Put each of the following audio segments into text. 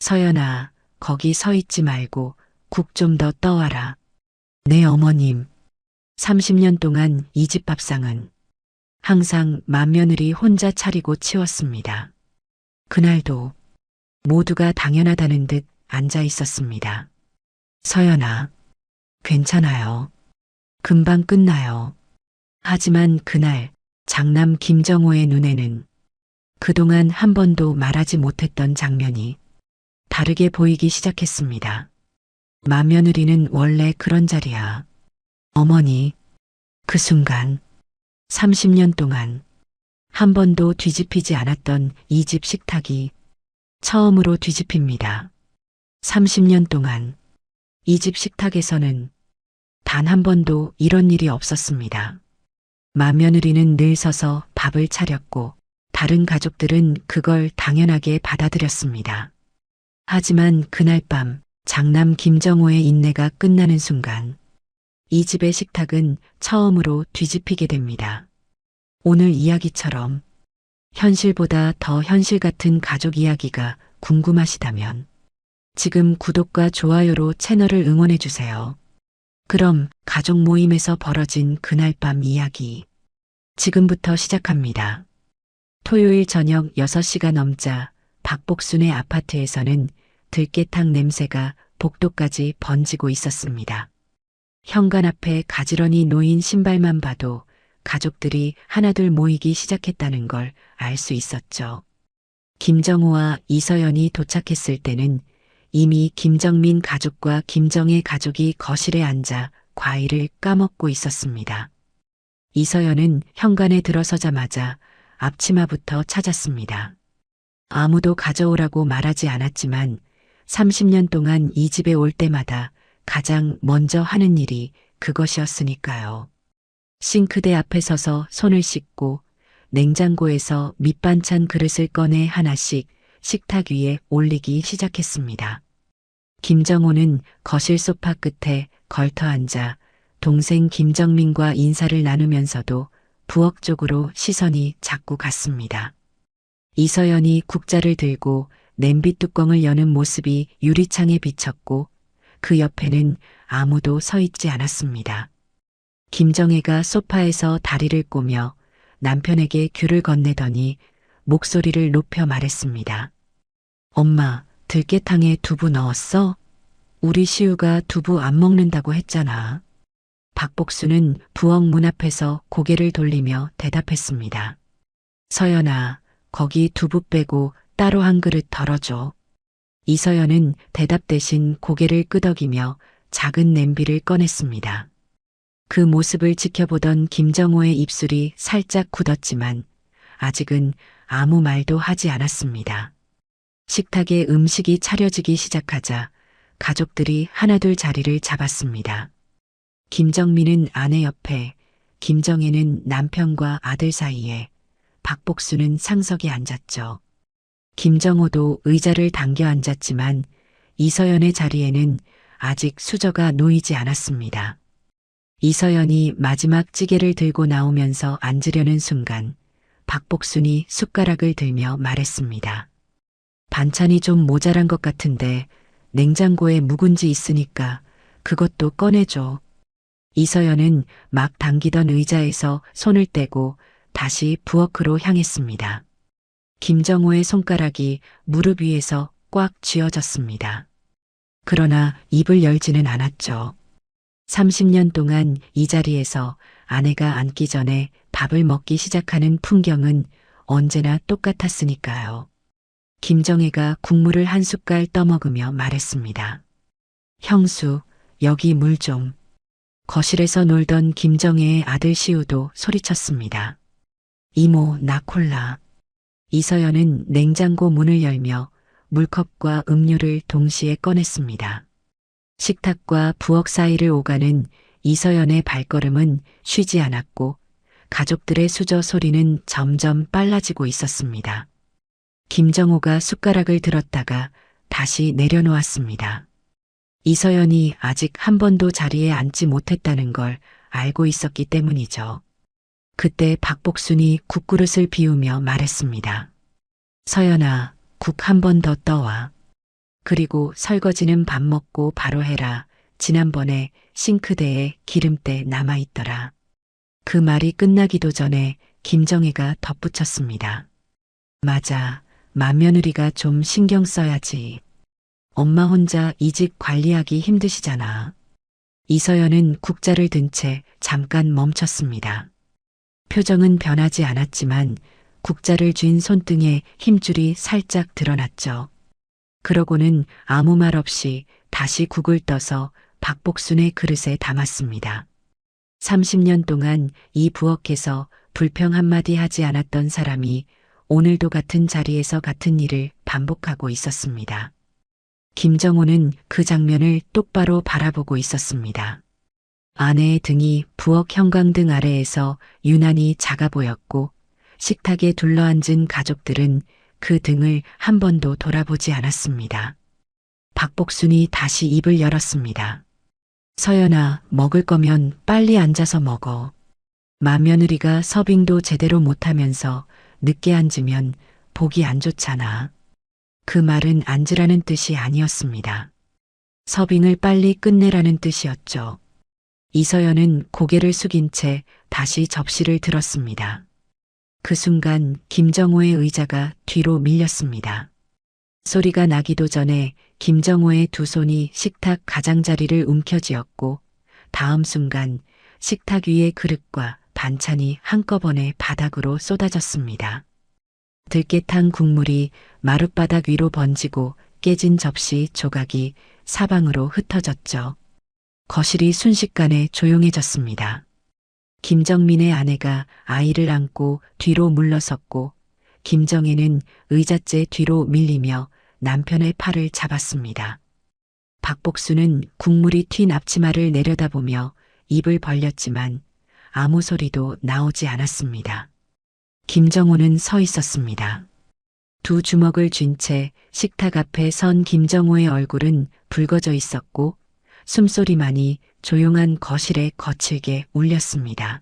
서연아, 거기 서 있지 말고 국 좀 더 떠와라. 네, 어머님. 30년 동안 이 집 밥상은 항상 맏며느리 혼자 차리고 치웠습니다. 그날도 모두가 당연하다는 듯 앉아 있었습니다. 서연아, 괜찮아요. 금방 끝나요. 하지만 그날 장남 김정호의 눈에는 그동안 한 번도 말하지 못했던 장면이 다르게 보이기 시작했습니다. 맏며느리는 원래 그런 자리야. 어머니, 그 순간 30년 동안 한 번도 뒤집히지 않았던 이 집 식탁이 처음으로 뒤집힙니다. 30년 동안 이 집 식탁에서는 단 한 번도 이런 일이 없었습니다. 맏며느리는 늘 서서 밥을 차렸고 다른 가족들은 그걸 당연하게 받아들였습니다. 하지만 그날 밤 장남 김정호의 인내가 끝나는 순간 이 집의 식탁은 처음으로 뒤집히게 됩니다. 오늘 이야기처럼 현실보다 더 현실 같은 가족 이야기가 궁금하시다면 지금 구독과 좋아요로 채널을 응원해 주세요. 그럼 가족 모임에서 벌어진 그날 밤 이야기 지금부터 시작합니다. 토요일 저녁 6시가 넘자 박복순의 아파트에서는 들깨탕 냄새가 복도까지 번지고 있었습니다. 현관 앞에 가지런히 놓인 신발만 봐도 가족들이 하나둘 모이기 시작했다는 걸 알 수 있었죠. 김정호와 이서연이 도착했을 때는 이미 김정민 가족과 김정혜 가족이 거실에 앉아 과일을 까먹고 있었습니다. 이서연은 현관에 들어서자마자 앞치마부터 찾았습니다. 아무도 가져오라고 말하지 않았지만 30년 동안 이 집에 올 때마다 가장 먼저 하는 일이 그것이었으니까요. 싱크대 앞에 서서 손을 씻고 냉장고에서 밑반찬 그릇을 꺼내 하나씩 식탁 위에 올리기 시작했습니다. 김정호는 거실 소파 끝에 걸터 앉아 동생 김정민과 인사를 나누면서도 부엌 쪽으로 시선이 자꾸 갔습니다. 이서연이 국자를 들고 냄비 뚜껑을 여는 모습이 유리창에 비쳤고 그 옆에는 아무도 서 있지 않았습니다. 김정혜가 소파에서 다리를 꼬며 남편에게 귤을 건네더니 목소리를 높여 말했습니다. 엄마, 들깨탕에 두부 넣었어? 우리 시우가 두부 안 먹는다고 했잖아. 박복수는 부엌 문 앞에서 고개를 돌리며 대답했습니다. 서연아, 거기 두부 빼고 따로 한 그릇 덜어줘. 이서연은 대답 대신 고개를 끄덕이며 작은 냄비를 꺼냈습니다. 그 모습을 지켜보던 김정호의 입술이 살짝 굳었지만 아직은 아무 말도 하지 않았습니다. 식탁에 음식이 차려지기 시작하자 가족들이 하나둘 자리를 잡았습니다. 김정민은 아내 옆에, 김정혜는 남편과 아들 사이에, 박복수는 상석에 앉았죠. 김정호도 의자를 당겨 앉았지만 이서연의 자리에는 아직 수저가 놓이지 않았습니다. 이서연이 마지막 찌개를 들고 나오면서 앉으려는 순간 박복순이 숟가락을 들며 말했습니다. 반찬이 좀 모자란 것 같은데 냉장고에 묵은지 있으니까 그것도 꺼내줘. 이서연은 막 당기던 의자에서 손을 떼고 다시 부엌으로 향했습니다. 김정호의 손가락이 무릎 위에서 꽉 쥐어졌습니다. 그러나 입을 열지는 않았죠. 30년 동안 이 자리에서 아내가 앉기 전에 밥을 먹기 시작하는 풍경은 언제나 똑같았으니까요. 김정혜가 국물을 한 숟갈 떠먹으며 말했습니다. 형수, 여기 물 좀. 거실에서 놀던 김정혜의 아들 시우도 소리쳤습니다. 이모, 나 콜라. 이서연은 냉장고 문을 열며 물컵과 음료를 동시에 꺼냈습니다. 식탁과 부엌 사이를 오가는 이서연의 발걸음은 쉬지 않았고 가족들의 수저 소리는 점점 빨라지고 있었습니다. 김정호가 숟가락을 들었다가 다시 내려놓았습니다. 이서연이 아직 한 번도 자리에 앉지 못했다는 걸 알고 있었기 때문이죠. 그때 박복순이 국그릇을 비우며 말했습니다. 서연아, 국 한 번 더 떠와. 그리고 설거지는 밥 먹고 바로 해라. 지난번에 싱크대에 기름때 남아있더라. 그 말이 끝나기도 전에 김정희가 덧붙였습니다. 맞아. 맏며느리가 좀 신경 써야지. 엄마 혼자 이 집 관리하기 힘드시잖아. 이서연은 국자를 든 채 잠깐 멈췄습니다. 표정은 변하지 않았지만 국자를 쥔 손등에 힘줄이 살짝 드러났죠. 그러고는 아무 말 없이 다시 국을 떠서 박복순의 그릇에 담았습니다. 30년 동안 이 부엌에서 불평 한마디 하지 않았던 사람이 오늘도 같은 자리에서 같은 일을 반복하고 있었습니다. 김정호는 그 장면을 똑바로 바라보고 있었습니다. 아내의 등이 부엌 형광등 아래에서 유난히 작아 보였고 식탁에 둘러앉은 가족들은 그 등을 한 번도 돌아보지 않았습니다. 박복순이 다시 입을 열었습니다. 서연아, 먹을 거면 빨리 앉아서 먹어. 맏며느리가 서빙도 제대로 못하면서 늦게 앉으면 보기 안 좋잖아. 그 말은 앉으라는 뜻이 아니었습니다. 서빙을 빨리 끝내라는 뜻이었죠. 이서연은 고개를 숙인 채 다시 접시를 들었습니다. 그 순간 김정호의 의자가 뒤로 밀렸습니다. 소리가 나기도 전에 김정호의 두 손이 식탁 가장자리를 움켜쥐었고 다음 순간 식탁 위의 그릇과 반찬이 한꺼번에 바닥으로 쏟아졌습니다. 들깨탕 국물이 마룻바닥 위로 번지고 깨진 접시 조각이 사방으로 흩어졌죠. 거실이 순식간에 조용해졌습니다. 김정민의 아내가 아이를 안고 뒤로 물러섰고 김정혜는 의자째 뒤로 밀리며 남편의 팔을 잡았습니다. 박복수는 국물이 튄 앞치마를 내려다보며 입을 벌렸지만 아무 소리도 나오지 않았습니다. 김정호는 서 있었습니다. 두 주먹을 쥔 채 식탁 앞에 선 김정호의 얼굴은 붉어져 있었고 숨소리만이 조용한 거실에 거칠게 울렸습니다.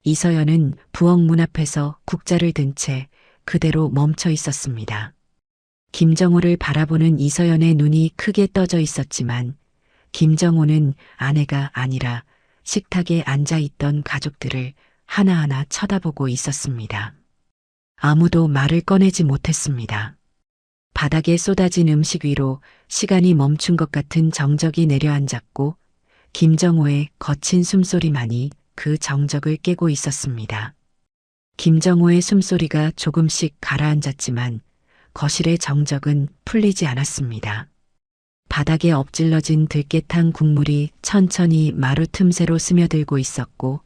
이서연은 부엌 문 앞에서 국자를 든 채 그대로 멈춰 있었습니다. 김정호를 바라보는 이서연의 눈이 크게 떠져 있었지만 김정호는 아내가 아니라 식탁에 앉아 있던 가족들을 하나하나 쳐다보고 있었습니다. 아무도 말을 꺼내지 못했습니다. 바닥에 쏟아진 음식 위로 시간이 멈춘 것 같은 정적이 내려앉았고 김정호의 거친 숨소리만이 그 정적을 깨고 있었습니다. 김정호의 숨소리가 조금씩 가라앉았지만 거실의 정적은 풀리지 않았습니다. 바닥에 엎질러진 들깨탕 국물이 천천히 마루 틈새로 스며들고 있었고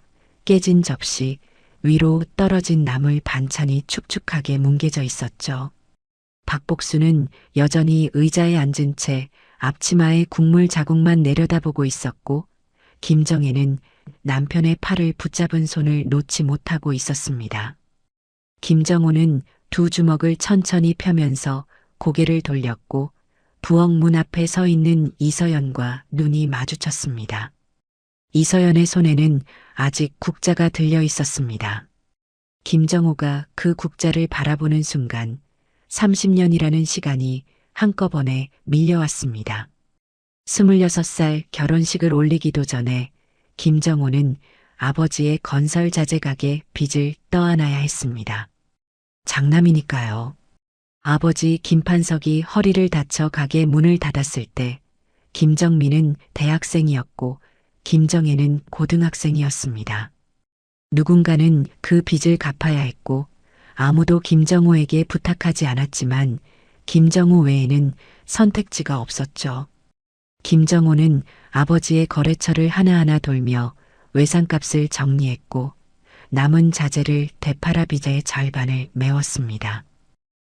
깨진 접시, 위로 떨어진 나물 반찬이 축축하게 뭉개져 있었죠. 박복수는 여전히 의자에 앉은 채 앞치마에 국물 자국만 내려다보고 있었고 김정혜는 남편의 팔을 붙잡은 손을 놓지 못하고 있었습니다. 김정호는 두 주먹을 천천히 펴면서 고개를 돌렸고 부엌 문 앞에 서 있는 이서연과 눈이 마주쳤습니다. 이서연의 손에는 아직 국자가 들려 있었습니다. 김정호가 그 국자를 바라보는 순간 30년이라는 시간이 한꺼번에 밀려왔습니다. 26살 결혼식을 올리기도 전에 김정호는 아버지의 건설 자재 가게 빚을 떠안아야 했습니다. 장남이니까요. 아버지 김판석이 허리를 다쳐 가게 문을 닫았을 때 김정민은 대학생이었고 김정혜는 고등학생이었습니다. 누군가는 그 빚을 갚아야 했고 아무도 김정호에게 부탁하지 않았지만 김정호 외에는 선택지가 없었죠. 김정호는 아버지의 거래처를 하나하나 돌며 외상값을 정리했고 남은 자재를 되팔아 빚의 절반을 메웠습니다.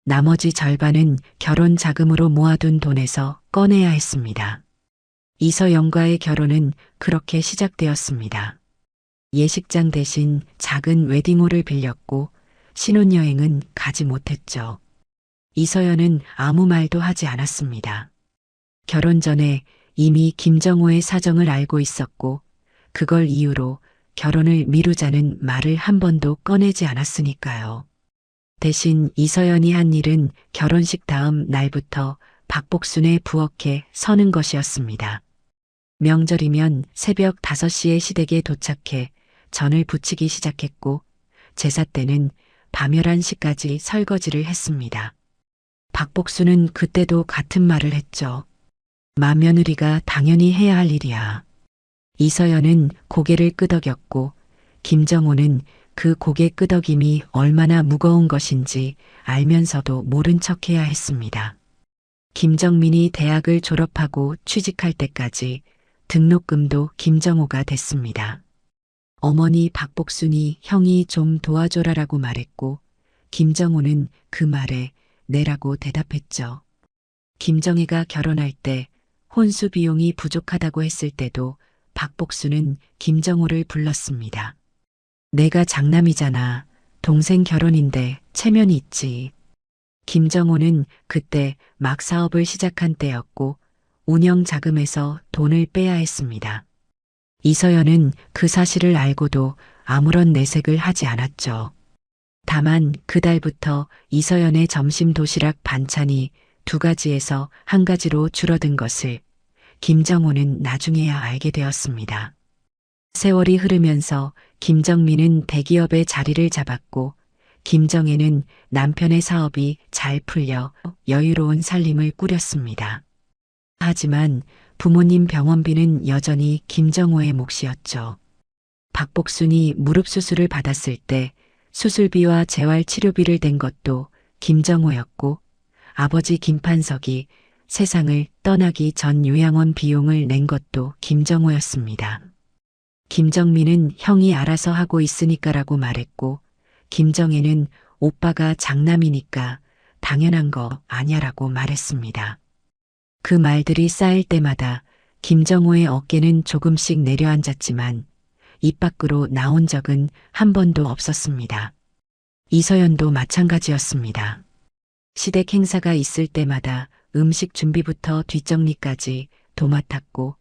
나머지 절반은 결혼 자금으로 모아둔 돈에서 꺼내야 했습니다. 이서영과의 결혼은 그렇게 시작되었습니다. 예식장 대신 작은 웨딩홀을 빌렸고 신혼여행은 가지 못했죠. 이서연은 아무 말도 하지 않았습니다. 결혼 전에 이미 김정호의 사정을 알고 있었고 그걸 이유로 결혼을 미루자는 말을 한 번도 꺼내지 않았으니까요. 대신 이서연이 한 일은 결혼식 다음 날부터 박복순의 부엌에 서는 것이었습니다. 명절이면 새벽 5시에 시댁에 도착해 전을 부치기 시작했고 제사 때는 밤 11시까지 설거지를 했습니다. 박복순은 그때도 같은 말을 했죠. 맏며느리가 당연히 해야 할 일이야. 이서연은 고개를 끄덕였고 김정호는 그 고개 끄덕임이 얼마나 무거운 것인지 알면서도 모른 척해야 했습니다. 김정민이 대학을 졸업하고 취직할 때까지 등록금도 김정호가 됐습니다. 어머니 박복순이 형이 좀 도와줘라라고 말했고 김정호는 그 말에 네라고 대답했죠. 김정희가 결혼할 때 혼수 비용이 부족하다고 했을 때도 박복순은 김정호를 불렀습니다. 내가 장남이잖아. 동생 결혼인데 체면이 있지. 김정호는 그때 막 사업을 시작한 때였고 운영 자금에서 돈을 빼야 했습니다. 이서연은 그 사실을 알고도 아무런 내색을 하지 않았죠. 다만 그달부터 이서연의 점심 도시락 반찬이 2가지에서 1가지로 줄어든 것을 김정호는 나중에야 알게 되었습니다. 세월이 흐르면서 김정민은 대기업의 자리를 잡았고 김정혜는 남편의 사업이 잘 풀려 여유로운 살림을 꾸렸습니다. 하지만 부모님 병원비는 여전히 김정호의 몫이었죠. 박복순이 무릎 수술을 받았을 때 수술비와 재활 치료비를 댄 것도 김정호였고 아버지 김판석이 세상을 떠나기 전 요양원 비용을 낸 것도 김정호였습니다. 김정민은 형이 알아서 하고 있으니까라고 말했고 김정혜는 오빠가 장남이니까 당연한 거 아냐라고 말했습니다. 그 말들이 쌓일 때마다 김정호의 어깨는 조금씩 내려앉았지만 입 밖으로 나온 적은 한 번도 없었습니다. 이서연도 마찬가지였습니다. 시댁 행사가 있을 때마다 음식 준비부터 뒷정리까지 도맡았고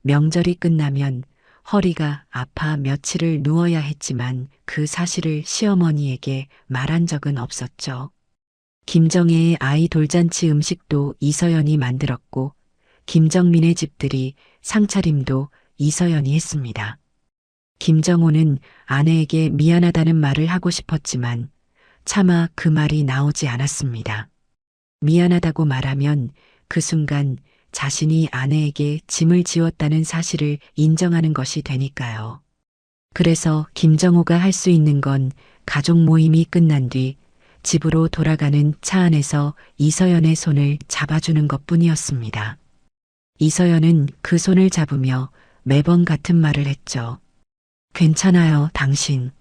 명절이 끝나면 허리가 아파 며칠을 누워야 했지만 그 사실을 시어머니에게 말한 적은 없었죠. 김정혜의 아이 돌잔치 음식도 이서연이 만들었고 김정민의 집들이 상차림도 이서연이 했습니다. 김정호는 아내에게 미안하다는 말을 하고 싶었지만 차마 그 말이 나오지 않았습니다. 미안하다고 말하면 그 순간 자신이 아내에게 짐을 지웠다는 사실을 인정하는 것이 되니까요. 그래서 김정호가 할 수 있는 건 가족 모임이 끝난 뒤 집으로 돌아가는 차 안에서 이서연의 손을 잡아주는 것뿐이었습니다. 이서연은 그 손을 잡으며 매번 같은 말을 했죠. 괜찮아요, 당신.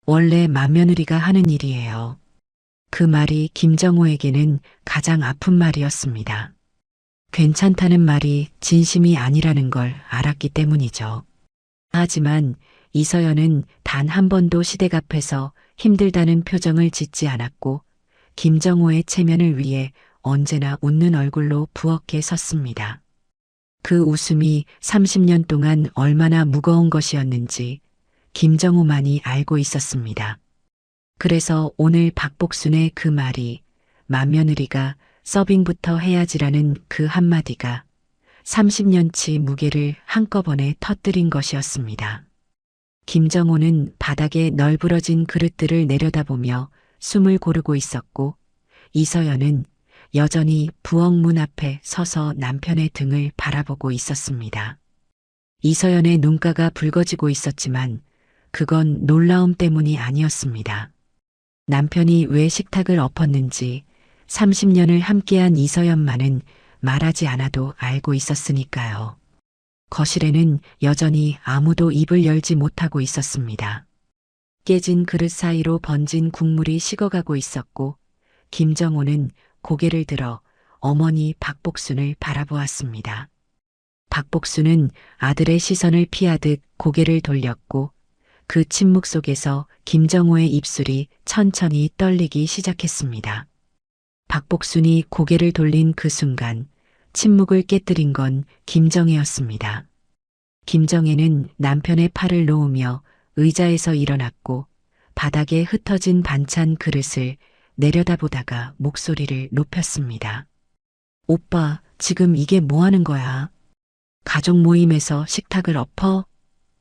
원래 맏며느리가 하는 일이에요. 그 말이 김정호에게는 가장 아픈 말이었습니다. 괜찮다는 말이 진심이 아니라는 걸 알았기 때문이죠. 하지만 이서연은 단 한 번도 시댁 앞에서 힘들다는 표정을 짓지 않았고 김정호의 체면을 위해 언제나 웃는 얼굴로 부엌에 섰습니다. 그 웃음이 30년 동안 얼마나 무거운 것이었는지 김정호만이 알고 있었습니다. 그래서 오늘 박복순의 그 말이 맏며느리가 서빙부터 해야지라는 그 한마디가 30년치 무게를 한꺼번에 터뜨린 것이었습니다. 김정호는 바닥에 널브러진 그릇들을 내려다보며 숨을 고르고 있었고 이서연은 여전히 부엌 문 앞에 서서 남편의 등을 바라보고 있었습니다. 이서연의 눈가가 붉어지고 있었지만 그건 놀라움 때문이 아니었습니다. 남편이 왜 식탁을 엎었는지 30년을 함께한 이서연만은 말하지 않아도 알고 있었으니까요. 거실에는 여전히 아무도 입을 열지 못하고 있었습니다. 깨진 그릇 사이로 번진 국물이 식어가고 있었고 김정호는 고개를 들어 어머니 박복순을 바라보았습니다. 박복순은 아들의 시선을 피하듯 고개를 돌렸고 그 침묵 속에서 김정호의 입술이 천천히 떨리기 시작했습니다. 박복순이 고개를 돌린 그 순간 침묵을 깨뜨린 건 김정혜였습니다. 김정혜는 남편의 팔을 놓으며 의자에서 일어났고 바닥에 흩어진 반찬 그릇을 내려다보다가 목소리를 높였습니다. 오빠, 지금 이게 뭐 하는 거야? 가족 모임에서 식탁을 엎어?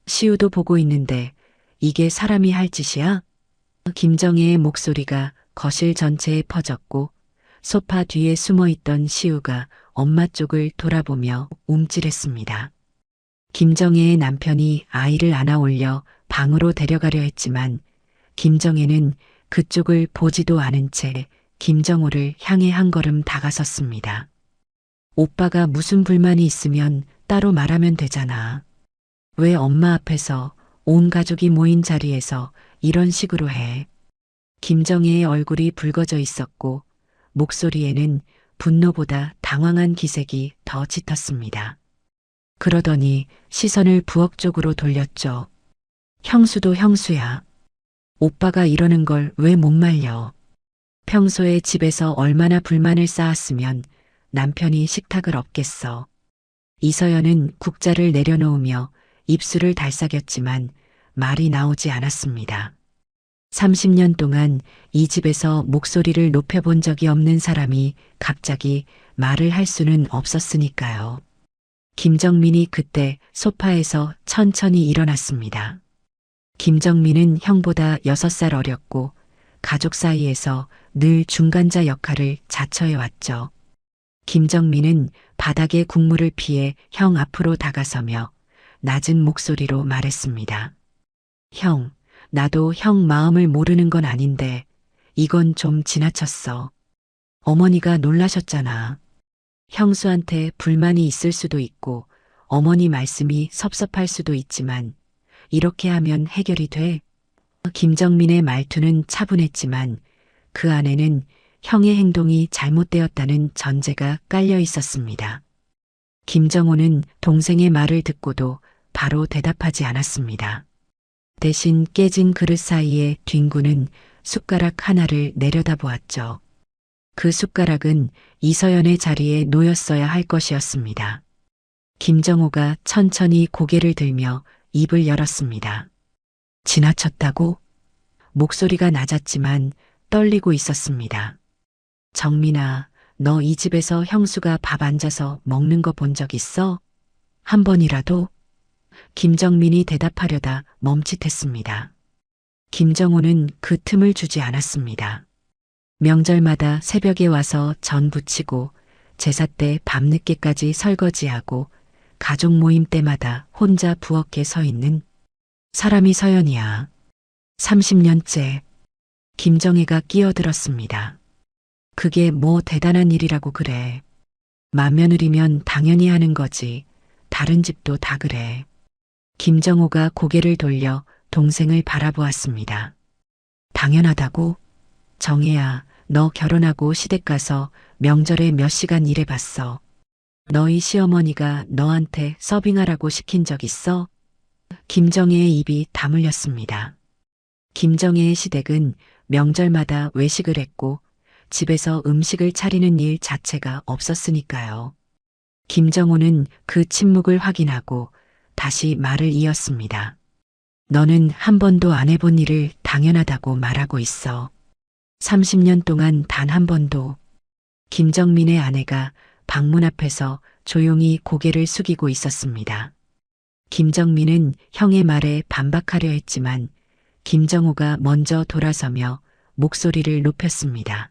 시우도 보고 있는데 이게 사람이 할 짓이야? 김정혜의 목소리가 거실 전체에 퍼졌고 소파 뒤에 숨어 있던 시우가 엄마 쪽을 돌아보며 움찔했습니다. 김정혜의 남편이 아이를 안아 올려 방으로 데려가려 했지만 김정혜는 그쪽을 보지도 않은 채 김정호를 향해 한 걸음 다가섰습니다. 오빠가 무슨 불만이 있으면 따로 말하면 되잖아. 왜 엄마 앞에서 온 가족이 모인 자리에서 이런 식으로 해? 김정혜의 얼굴이 붉어져 있었고 목소리에는 분노보다 당황한 기색이 더 짙었습니다. 그러더니 시선을 부엌 쪽으로 돌렸죠. 형수도 형수야. 오빠가 이러는 걸 왜 못 말려? 평소에 집에서 얼마나 불만을 쌓았으면 남편이 식탁을 엎겠어. 이서연은 국자를 내려놓으며 입술을 달싹였지만 말이 나오지 않았습니다. 30년 동안 이 집에서 목소리를 높여본 적이 없는 사람이 갑자기 말을 할 수는 없었으니까요. 김정민이 그때 소파에서 천천히 일어났습니다. 김정민은 형보다 6살 어렸고 가족 사이에서 늘 중간자 역할을 자처해 왔죠. 김정민은 바닥에 국물을 피해 형 앞으로 다가서며 낮은 목소리로 말했습니다. 형, 나도 형 마음을 모르는 건 아닌데 이건 좀 지나쳤어. 어머니가 놀라셨잖아. 형수한테 불만이 있을 수도 있고 어머니 말씀이 섭섭할 수도 있지만 이렇게 하면 해결이 돼? 김정민의 말투는 차분했지만 그 안에는 형의 행동이 잘못되었다는 전제가 깔려 있었습니다. 김정호는 동생의 말을 듣고도 바로 대답하지 않았습니다. 대신 깨진 그릇 사이에 뒹구는 숟가락 하나를 내려다보았죠. 그 숟가락은 이서연의 자리에 놓였어야 할 것이었습니다. 김정호가 천천히 고개를 들며 입을 열었습니다. 지나쳤다고? 목소리가 낮았지만 떨리고 있었습니다. 정민아, 너 이 집에서 형수가 밥 앉아서 먹는 거 본 적 있어? 한 번이라도? 김정민이 대답하려다 멈칫했습니다. 김정호는 그 틈을 주지 않았습니다. 명절마다 새벽에 와서 전 부치고 제사 때 밤늦게까지 설거지하고 가족 모임 때마다 혼자 부엌에 서 있는 사람이 서연이야. 30년째. 김정혜가 끼어들었습니다. 그게 뭐 대단한 일이라고 그래. 맏며느리면 당연히 하는 거지. 다른 집도 다 그래. 김정호가 고개를 돌려 동생을 바라보았습니다. 당연하다고? 정혜야, 너 결혼하고 시댁 가서 명절에 몇 시간 일해봤어. 너희 시어머니가 너한테 서빙하라고 시킨 적 있어? 김정혜의 입이 다물렸습니다. 김정혜의 시댁은 명절마다 외식을 했고 집에서 음식을 차리는 일 자체가 없었으니까요. 김정호는 그 침묵을 확인하고 다시 말을 이었습니다. 너는 한 번도 안 해본 일을 당연하다고 말하고 있어. 30년 동안 단 한 번도. 김정민의 아내가 방문 앞에서 조용히 고개를 숙이고 있었습니다. 김정민은 형의 말에 반박하려 했지만 김정호가 먼저 돌아서며 목소리를 높였습니다.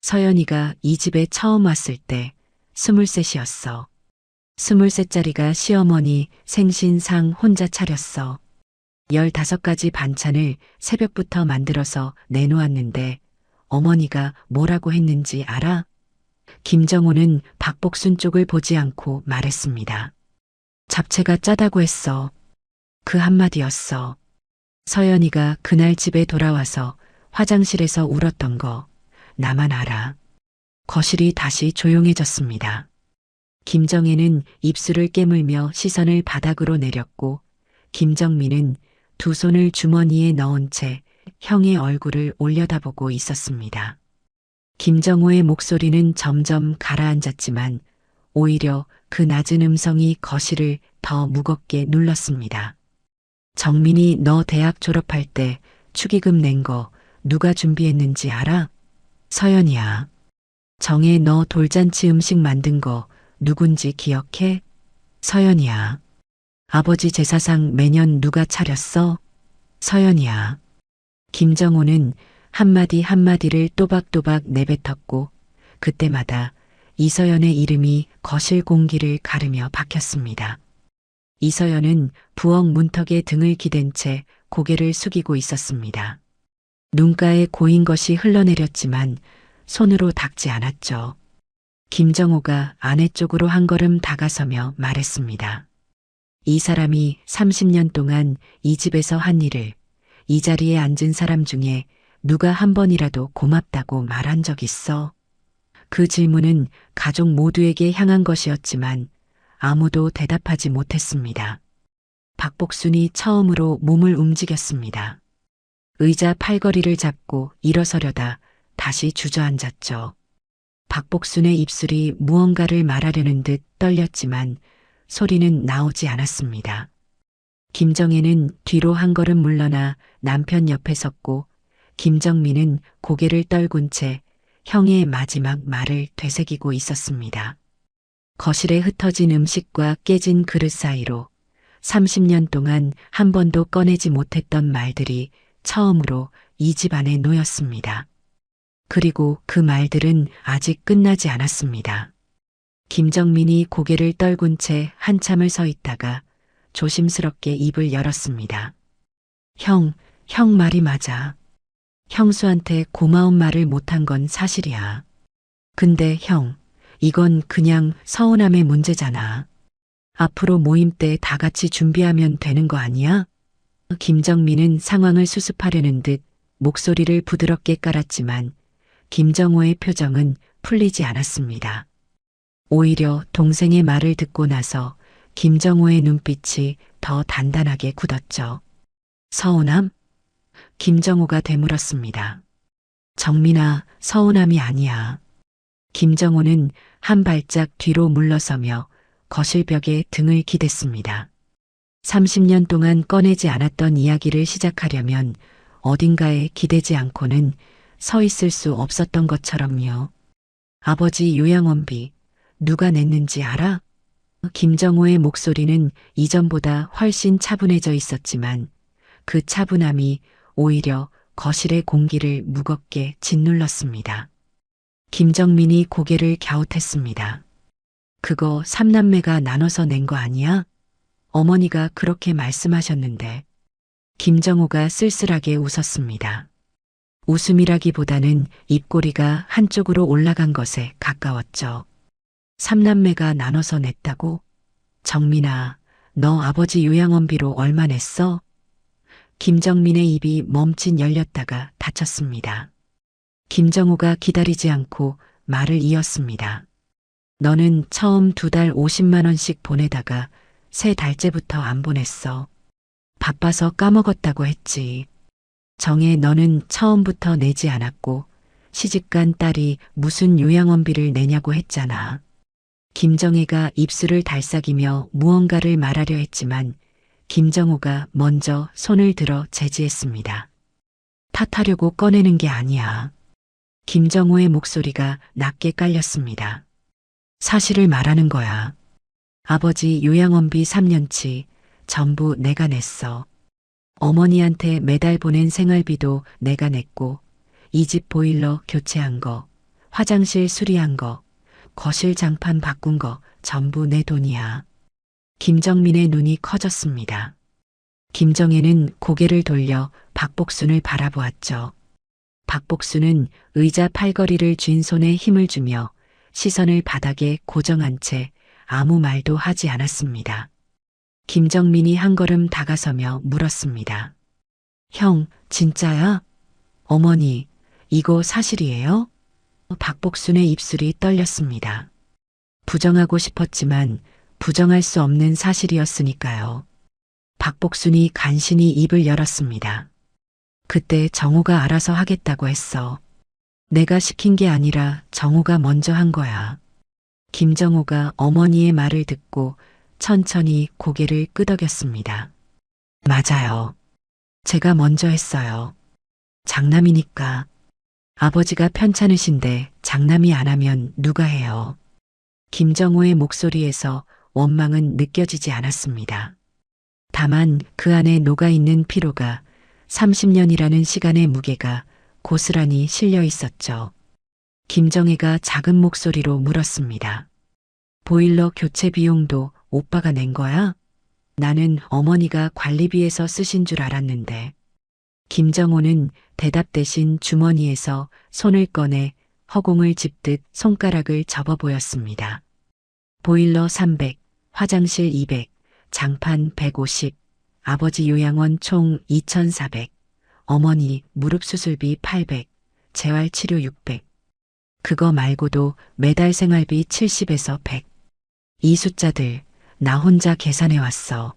서연이가 이 집에 처음 왔을 때 23이었어. 23짜리가 시어머니 생신상 혼자 차렸어. 15가지 반찬을 새벽부터 만들어서 내놓았는데 어머니가 뭐라고 했는지 알아? 김정호는 박복순 쪽을 보지 않고 말했습니다. 잡채가 짜다고 했어. 그 한마디였어. 서연이가 그날 집에 돌아와서 화장실에서 울었던 거 나만 알아. 거실이 다시 조용해졌습니다. 김정혜는 입술을 깨물며 시선을 바닥으로 내렸고 김정민은 두 손을 주머니에 넣은 채 형의 얼굴을 올려다보고 있었습니다. 김정호의 목소리는 점점 가라앉았지만 오히려 그 낮은 음성이 거실을 더 무겁게 눌렀습니다. 정민이 너 대학 졸업할 때 축의금 낸 거 누가 준비했는지 알아? 서연이야. 정혜 너 돌잔치 음식 만든 거 누군지 기억해? 서연이야. 아버지 제사상 매년 누가 차렸어? 서연이야. 김정호는 한마디 한마디를 또박또박 내뱉었고 그때마다 이서연의 이름이 거실 공기를 가르며 박혔습니다. 이서연은 부엌 문턱에 등을 기댄 채 고개를 숙이고 있었습니다. 눈가에 고인 것이 흘러내렸지만 손으로 닦지 않았죠. 김정호가 아내 쪽으로 한 걸음 다가서며 말했습니다. 이 사람이 30년 동안 이 집에서 한 일을 이 자리에 앉은 사람 중에 누가 한 번이라도 고맙다고 말한 적 있어? 그 질문은 가족 모두에게 향한 것이었지만 아무도 대답하지 못했습니다. 박복순이 처음으로 몸을 움직였습니다. 의자 팔걸이를 잡고 일어서려다 다시 주저앉았죠. 박복순의 입술이 무언가를 말하려는 듯 떨렸지만 소리는 나오지 않았습니다. 김정혜는 뒤로 한 걸음 물러나 남편 옆에 섰고 김정민은 고개를 떨군 채 형의 마지막 말을 되새기고 있었습니다. 거실에 흩어진 음식과 깨진 그릇 사이로 30년 동안 한 번도 꺼내지 못했던 말들이 처음으로 이 집 안에 놓였습니다. 그리고 그 말들은 아직 끝나지 않았습니다. 김정민이 고개를 떨군 채 한참을 서 있다가 조심스럽게 입을 열었습니다. 형 말이 맞아. 형수한테 고마운 말을 못한 건 사실이야. 근데 형, 이건 그냥 서운함의 문제잖아. 앞으로 모임 때 다 같이 준비하면 되는 거 아니야? 김정민은 상황을 수습하려는 듯 목소리를 부드럽게 깔았지만 김정호의 표정은 풀리지 않았습니다. 오히려 동생의 말을 듣고 나서 김정호의 눈빛이 더 단단하게 굳었죠. 서운함? 김정호가 되물었습니다. 정민아, 서운함이 아니야. 김정호는 한 발짝 뒤로 물러서며 거실벽에 등을 기댔습니다. 30년 동안 꺼내지 않았던 이야기를 시작하려면 어딘가에 기대지 않고는 서 있을 수 없었던 것처럼요. 아버지 요양원비 누가 냈는지 알아? 김정호의 목소리는 이전보다 훨씬 차분해져 있었지만 그 차분함이 오히려 거실의 공기를 무겁게 짓눌렀습니다. 김정민이 고개를 갸웃했습니다. 그거 삼남매가 나눠서 낸 거 아니야? 어머니가 그렇게 말씀하셨는데. 김정호가 쓸쓸하게 웃었습니다. 웃음이라기보다는 입꼬리가 한쪽으로 올라간 것에 가까웠죠. 삼남매가 나눠서 냈다고? 정민아, 너 아버지 요양원비로 얼마 냈어? 김정민의 입이 멈칫 열렸다가 닫혔습니다. 김정호가 기다리지 않고 말을 이었습니다. 너는 처음 2달 50만 원씩 보내다가 3달째부터 안 보냈어. 바빠서 까먹었다고 했지. 정혜 너는 처음부터 내지 않았고 시집간 딸이 무슨 요양원비를 내냐고 했잖아. 김정혜가 입술을 달싹이며 무언가를 말하려 했지만 김정호가 먼저 손을 들어 제지했습니다. 탓하려고 꺼내는 게 아니야. 김정호의 목소리가 낮게 깔렸습니다. 사실을 말하는 거야. 아버지 요양원비 3년치 전부 내가 냈어. 어머니한테 매달 보낸 생활비도 내가 냈고 이 집 보일러 교체한 거, 화장실 수리한 거, 거실 장판 바꾼 거 전부 내 돈이야. 김정민의 눈이 커졌습니다. 김정혜는 고개를 돌려 박복순을 바라보았죠. 박복순은 의자 팔걸이를 쥔 손에 힘을 주며 시선을 바닥에 고정한 채 아무 말도 하지 않았습니다. 김정민이 한 걸음 다가서며 물었습니다. 형, 진짜야? 어머니, 이거 사실이에요? 박복순의 입술이 떨렸습니다. 부정하고 싶었지만 부정할 수 없는 사실이었으니까요. 박복순이 간신히 입을 열었습니다. 그때 정호가 알아서 하겠다고 했어. 내가 시킨 게 아니라 정호가 먼저 한 거야. 김정호가 어머니의 말을 듣고 천천히 고개를 끄덕였습니다. 맞아요. 제가 먼저 했어요. 장남이니까. 아버지가 편찮으신데 장남이 안 하면 누가 해요? 김정호의 목소리에서 원망은 느껴지지 않았습니다. 다만 그 안에 녹아있는 피로가 30년이라는 시간의 무게가 고스란히 실려 있었죠. 김정혜가 작은 목소리로 물었습니다. 보일러 교체 비용도 오빠가 낸 거야? 나는 어머니가 관리비에서 쓰신 줄 알았는데. 김정호는 대답 대신 주머니에서 손을 꺼내 허공을 짚듯 손가락을 접어 보였습니다. 보일러 300, 화장실 200, 장판 150, 아버지 요양원 총 2,400, 어머니 무릎 수술비 800, 재활치료 600. 그거 말고도 매달 생활비 70에서 100. 이 숫자들 나 혼자 계산해 왔어.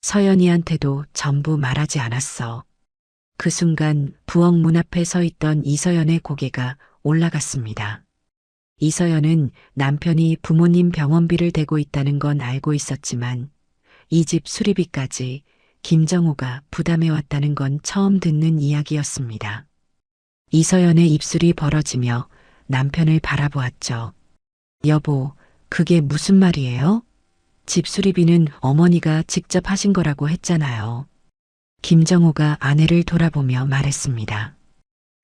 서연이한테도 전부 말하지 않았어. 그 순간 부엌 문 앞에 서 있던 이서연의 고개가 올라갔습니다. 이서연은 남편이 부모님 병원비를 대고 있다는 건 알고 있었지만 이 집 수리비까지 김정호가 부담해 왔다는 건 처음 듣는 이야기였습니다. 이서연의 입술이 벌어지며 남편을 바라보았죠. 여보, 그게 무슨 말이에요? 집 수리비는 어머니가 직접 하신 거라고 했잖아요. 김정호가 아내를 돌아보며 말했습니다.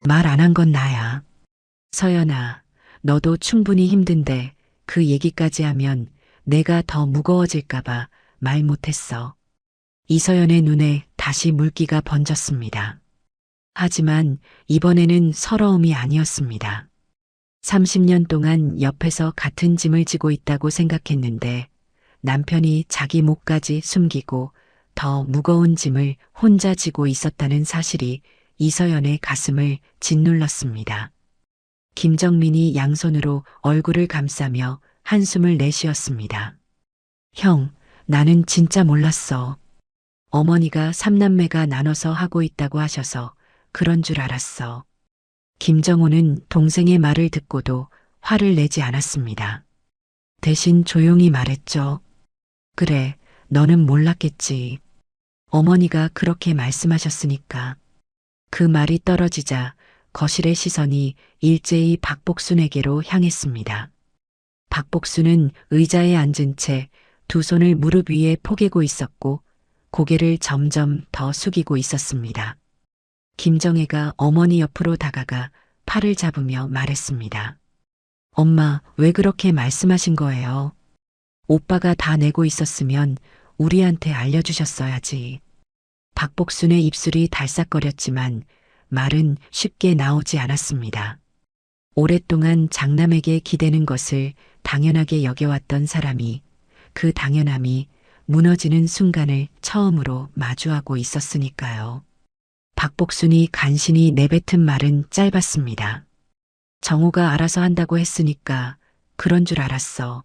말 안 한 건 나야. 서연아, 너도 충분히 힘든데 그 얘기까지 하면 내가 더 무거워질까봐 말 못했어. 이서연의 눈에 다시 물기가 번졌습니다. 하지만 이번에는 서러움이 아니었습니다. 30년 동안 옆에서 같은 짐을 지고 있다고 생각했는데 남편이 자기 몫까지 숨기고 더 무거운 짐을 혼자 지고 있었다는 사실이 이서연의 가슴을 짓눌렀습니다. 김정민이 양손으로 얼굴을 감싸며 한숨을 내쉬었습니다. 형, 나는 진짜 몰랐어. 어머니가 3남매가 나눠서 하고 있다고 하셔서 그런 줄 알았어. 김정호는 동생의 말을 듣고도 화를 내지 않았습니다. 대신 조용히 말했죠. 그래, 너는 몰랐겠지. 어머니가 그렇게 말씀하셨으니까. 그 말이 떨어지자 거실의 시선이 일제히 박복순에게로 향했습니다. 박복순은 의자에 앉은 채 두 손을 무릎 위에 포개고 있었고 고개를 점점 더 숙이고 있었습니다. 김정혜가 어머니 옆으로 다가가 팔을 잡으며 말했습니다. 엄마, 왜 그렇게 말씀하신 거예요? 오빠가 다 내고 있었으면 우리한테 알려주셨어야지. 박복순의 입술이 달싹거렸지만 말은 쉽게 나오지 않았습니다. 오랫동안 장남에게 기대는 것을 당연하게 여겨왔던 사람이 그 당연함이 무너지는 순간을 처음으로 마주하고 있었으니까요. 박복순이 간신히 내뱉은 말은 짧았습니다. 정호가 알아서 한다고 했으니까 그런 줄 알았어.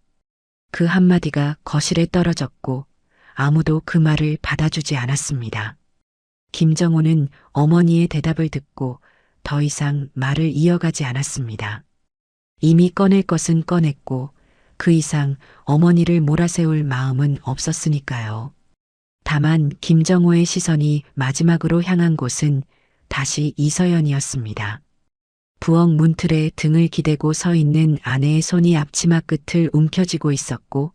그 한마디가 거실에 떨어졌고 아무도 그 말을 받아주지 않았습니다. 김정호는 어머니의 대답을 듣고 더 이상 말을 이어가지 않았습니다. 이미 꺼낼 것은 꺼냈고 그 이상 어머니를 몰아세울 마음은 없었으니까요. 다만 김정호의 시선이 마지막으로 향한 곳은 다시 이서연이었습니다. 부엌 문틀에 등을 기대고 서 있는 아내의 손이 앞치마 끝을 움켜쥐고 있었고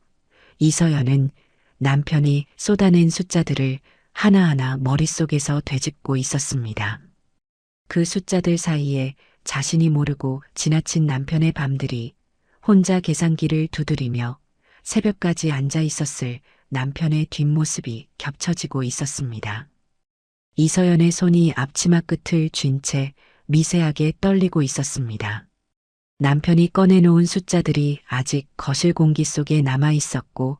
이서연은 남편이 쏟아낸 숫자들을 하나하나 머릿속에서 되짚고 있었습니다. 그 숫자들 사이에 자신이 모르고 지나친 남편의 밤들이 혼자 계산기를 두드리며 새벽까지 앉아 있었을 남편의 뒷모습이 겹쳐지고 있었습니다. 이서연의 손이 앞치마 끝을 쥔 채 미세하게 떨리고 있었습니다. 남편이 꺼내놓은 숫자들이 아직 거실 공기 속에 남아 있었고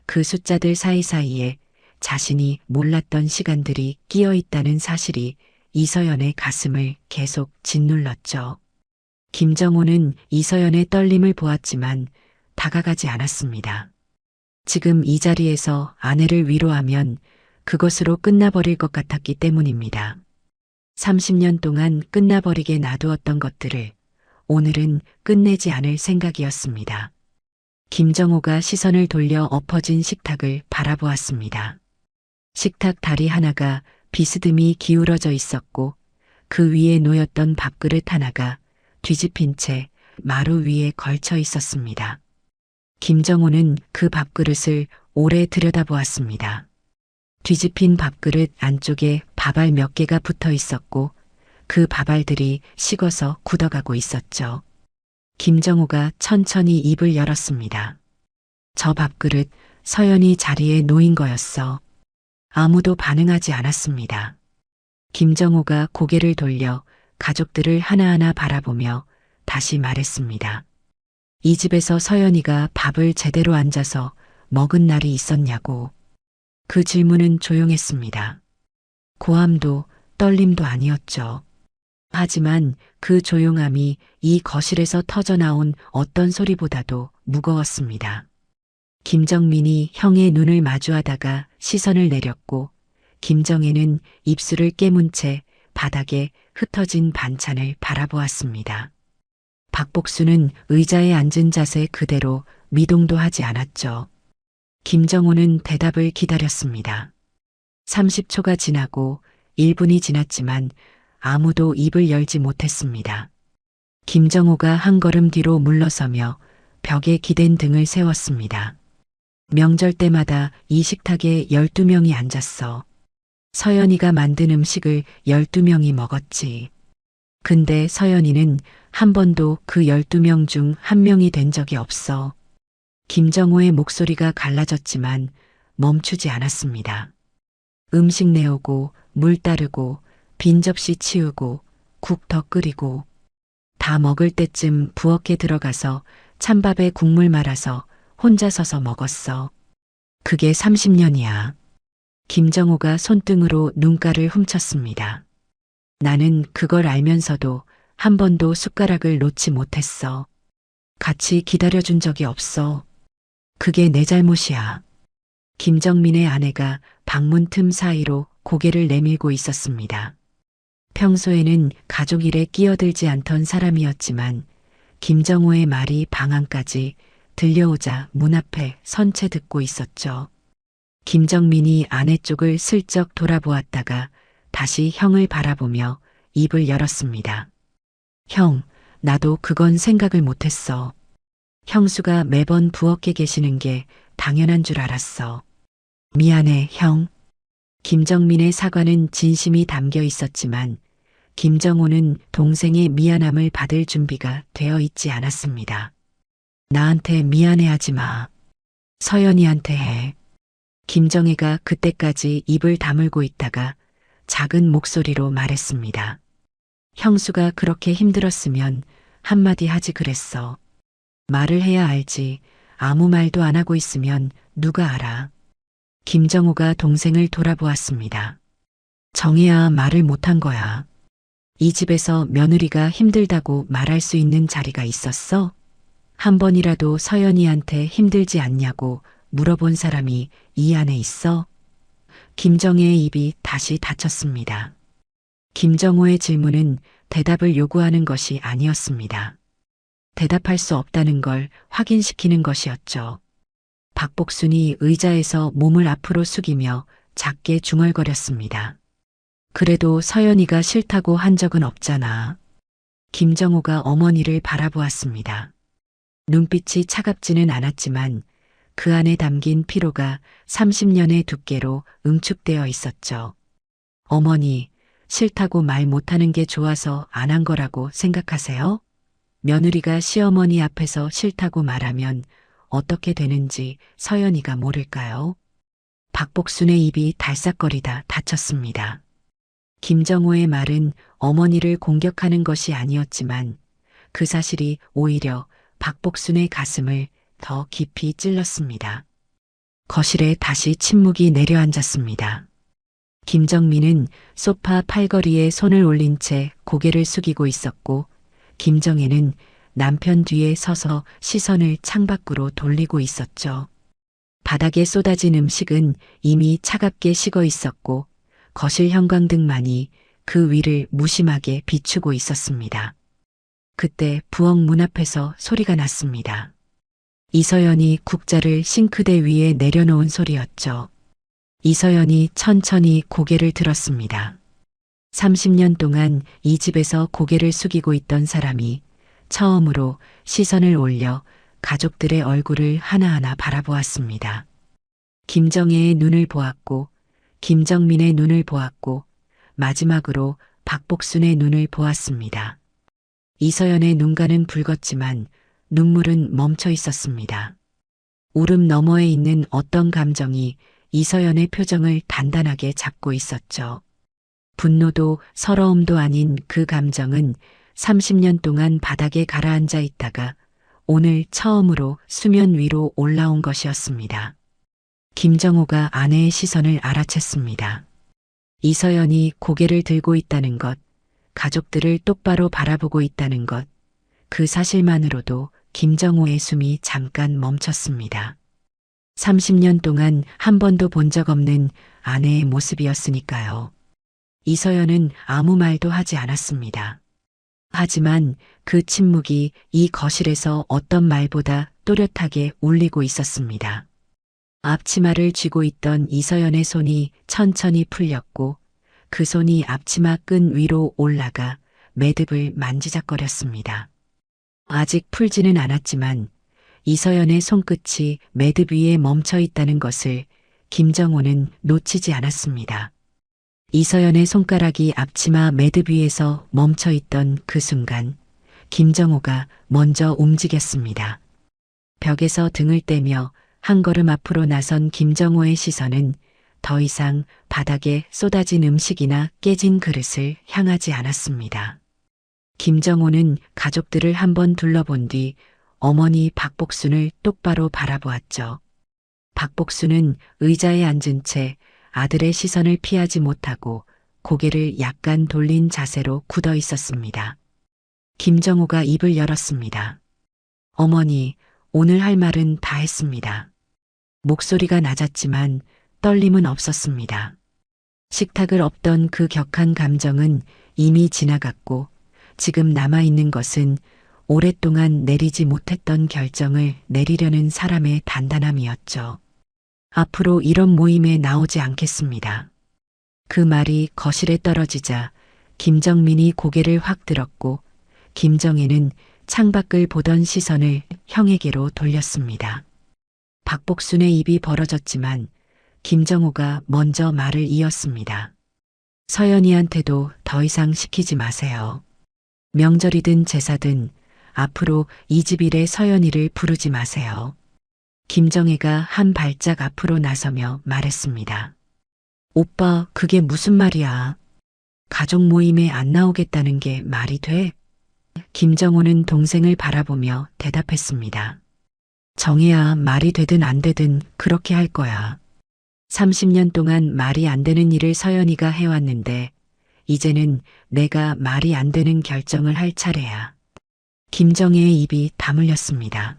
그 숫자들 사이사이에 자신이 몰랐던 시간들이 끼어 있다는 사실이 이서연의 가슴을 계속 짓눌렀죠. 김정호는 이서연의 떨림을 보았지만 다가가지 않았습니다. 지금 이 자리에서 아내를 위로하면 그것으로 끝나버릴 것 같았기 때문입니다. 30년 동안 끝나버리게 놔두었던 것들을 오늘은 끝내지 않을 생각이었습니다. 김정호가 시선을 돌려 엎어진 식탁을 바라보았습니다. 식탁 다리 하나가 비스듬히 기울어져 있었고 그 위에 놓였던 밥그릇 하나가 뒤집힌 채 마루 위에 걸쳐 있었습니다. 김정호는 그 밥그릇을 오래 들여다보았습니다. 뒤집힌 밥그릇 안쪽에 밥알 몇 개가 붙어 있었고 그 밥알들이 식어서 굳어가고 있었죠. 김정호가 천천히 입을 열었습니다. 저 밥그릇 서연이 자리에 놓인 거였어. 아무도 반응하지 않았습니다. 김정호가 고개를 돌려 가족들을 하나하나 바라보며 다시 말했습니다. 이 집에서 서연이가 밥을 제대로 앉아서 먹은 날이 있었냐고. 그 질문은 조용했습니다. 고함도 떨림도 아니었죠. 하지만 그 조용함이 이 거실에서 터져나온 어떤 소리보다도 무거웠습니다. 김정민이 형의 눈을 마주하다가 시선을 내렸고 김정혜는 입술을 깨문 채 바닥에 흩어진 반찬을 바라보았습니다. 박복수는 의자에 앉은 자세 그대로 미동도 하지 않았죠. 김정호는 대답을 기다렸습니다. 30초가 지나고 1분이 지났지만 아무도 입을 열지 못했습니다. 김정호가 한 걸음 뒤로 물러서며 벽에 기댄 등을 세웠습니다. 명절 때마다 이 식탁에 12명이 앉았어. 서연이가 만든 음식을 12명이 먹었지. 근데 서연이는 한 번도 그 12명 중 한 명이 된 적이 없어. 김정호의 목소리가 갈라졌지만 멈추지 않았습니다. 음식 내오고 물 따르고 빈 접시 치우고 국 더 끓이고 다 먹을 때쯤 부엌에 들어가서 찬밥에 국물 말아서 혼자 서서 먹었어. 그게 30년이야. 김정호가 손등으로 눈가를 훔쳤습니다. 나는 그걸 알면서도 한 번도 숟가락을 놓지 못했어. 같이 기다려준 적이 없어. 그게 내 잘못이야. 김정민의 아내가 방문 틈 사이로 고개를 내밀고 있었습니다. 평소에는 가족 일에 끼어들지 않던 사람이었지만 김정호의 말이 방 안까지 들려오자 문 앞에 선 채 듣고 있었죠. 김정민이 아내 쪽을 슬쩍 돌아보았다가 다시 형을 바라보며 입을 열었습니다. 형, 나도 그건 생각을 못했어. 형수가 매번 부엌에 계시는 게 당연한 줄 알았어. 미안해, 형. 김정민의 사과는 진심이 담겨 있었지만 김정호는 동생의 미안함을 받을 준비가 되어 있지 않았습니다. 나한테 미안해하지 마. 서연이한테 해. 김정혜가 그때까지 입을 다물고 있다가 작은 목소리로 말했습니다. 형수가 그렇게 힘들었으면 한마디 하지 그랬어. 말을 해야 알지. 아무 말도 안 하고 있으면 누가 알아. 김정호가 동생을 돌아보았습니다. 정혜야, 말을 못한 거야. 이 집에서 며느리가 힘들다고 말할 수 있는 자리가 있었어? 한 번이라도 서연이한테 힘들지 않냐고 물어본 사람이 이 안에 있어? 김정혜의 입이 다시 닫혔습니다. 김정호의 질문은 대답을 요구하는 것이 아니었습니다. 대답할 수 없다는 걸 확인시키는 것이었죠. 박복순이 의자에서 몸을 앞으로 숙이며 작게 중얼거렸습니다. 그래도 서연이가 싫다고 한 적은 없잖아. 김정호가 어머니를 바라보았습니다. 눈빛이 차갑지는 않았지만 그 안에 담긴 피로가 30년의 두께로 응축되어 있었죠. 어머니, 싫다고 말 못하는 게 좋아서 안 한 거라고 생각하세요? 며느리가 시어머니 앞에서 싫다고 말하면 어떻게 되는지 서연이가 모를까요? 박복순의 입이 달싹거리다 닫혔습니다. 김정호의 말은 어머니를 공격하는 것이 아니었지만 그 사실이 오히려 박복순의 가슴을 더 깊이 찔렀습니다. 거실에 다시 침묵이 내려앉았습니다. 김정민은 소파 팔걸이에 손을 올린 채 고개를 숙이고 있었고 김정혜는 남편 뒤에 서서 시선을 창밖으로 돌리고 있었죠. 바닥에 쏟아진 음식은 이미 차갑게 식어 있었고 거실 형광등만이 그 위를 무심하게 비추고 있었습니다. 그때 부엌 문 앞에서 소리가 났습니다. 이서연이 국자를 싱크대 위에 내려놓은 소리였죠. 이서연이 천천히 고개를 들었습니다. 30년 동안 이 집에서 고개를 숙이고 있던 사람이 처음으로 시선을 올려 가족들의 얼굴을 하나하나 바라보았습니다. 김정혜의 눈을 보았고, 김정민의 눈을 보았고, 마지막으로 박복순의 눈을 보았습니다. 이서연의 눈가는 붉었지만 눈물은 멈춰 있었습니다. 울음 너머에 있는 어떤 감정이 이서연의 표정을 단단하게 잡고 있었죠. 분노도 서러움도 아닌 그 감정은 30년 동안 바닥에 가라앉아 있다가 오늘 처음으로 수면 위로 올라온 것이었습니다. 김정호가 아내의 시선을 알아챘습니다. 이서연이 고개를 들고 있다는 것, 가족들을 똑바로 바라보고 있다는 것, 그 사실만으로도 김정호의 숨이 잠깐 멈췄습니다. 30년 동안 한 번도 본 적 없는 아내의 모습이었으니까요. 이서연은 아무 말도 하지 않았습니다. 하지만 그 침묵이 이 거실에서 어떤 말보다 또렷하게 울리고 있었습니다. 앞치마를 쥐고 있던 이서연의 손이 천천히 풀렸고 그 손이 앞치마 끈 위로 올라가 매듭을 만지작거렸습니다. 아직 풀지는 않았지만 이서연의 손끝이 매듭 위에 멈춰 있다는 것을 김정호는 놓치지 않았습니다. 이서연의 손가락이 앞치마 매듭 위에서 멈춰 있던 그 순간 김정호가 먼저 움직였습니다. 벽에서 등을 떼며 한 걸음 앞으로 나선 김정호의 시선은 더 이상 바닥에 쏟아진 음식이나 깨진 그릇을 향하지 않았습니다. 김정호는 가족들을 한번 둘러본 뒤 어머니 박복순을 똑바로 바라보았죠. 박복순은 의자에 앉은 채 아들의 시선을 피하지 못하고 고개를 약간 돌린 자세로 굳어 있었습니다. 김정호가 입을 열었습니다. 어머니, 오늘 할 말은 다 했습니다. 목소리가 낮았지만 떨림은 없었습니다. 식탁을 엎던 그 격한 감정은 이미 지나갔고 지금 남아있는 것은 오랫동안 내리지 못했던 결정을 내리려는 사람의 단단함이었죠. 앞으로 이런 모임에 나오지 않겠습니다. 그 말이 거실에 떨어지자 김정민이 고개를 확 들었고 김정혜는 창밖을 보던 시선을 형에게로 돌렸습니다. 박복순의 입이 벌어졌지만 김정호가 먼저 말을 이었습니다. 서연이한테도 더 이상 시키지 마세요. 명절이든 제사든 앞으로 이 집 일에 서연이를 부르지 마세요. 김정혜가 한 발짝 앞으로 나서며 말했습니다. 오빠, 그게 무슨 말이야? 가족 모임에 안 나오겠다는 게 말이 돼? 김정호는 동생을 바라보며 대답했습니다. 정혜야, 말이 되든 안 되든 그렇게 할 거야. 30년 동안 말이 안 되는 일을 서연이가 해왔는데 이제는 내가 말이 안 되는 결정을 할 차례야. 김정혜의 입이 다물렸습니다.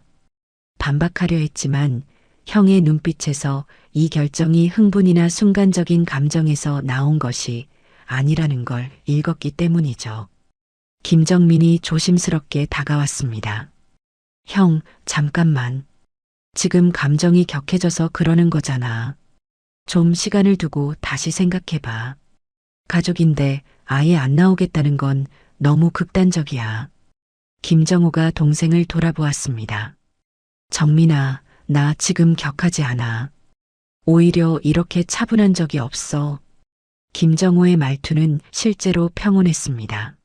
반박하려 했지만 형의 눈빛에서 이 결정이 흥분이나 순간적인 감정에서 나온 것이 아니라는 걸 읽었기 때문이죠. 김정민이 조심스럽게 다가왔습니다. 형, 잠깐만. 지금 감정이 격해져서 그러는 거잖아. 좀 시간을 두고 다시 생각해봐. 가족인데 아예 안 나오겠다는 건 너무 극단적이야. 김정호가 동생을 돌아보았습니다. 정민아, 나 지금 격하지 않아. 오히려 이렇게 차분한 적이 없어. 김정호의 말투는 실제로 평온했습니다.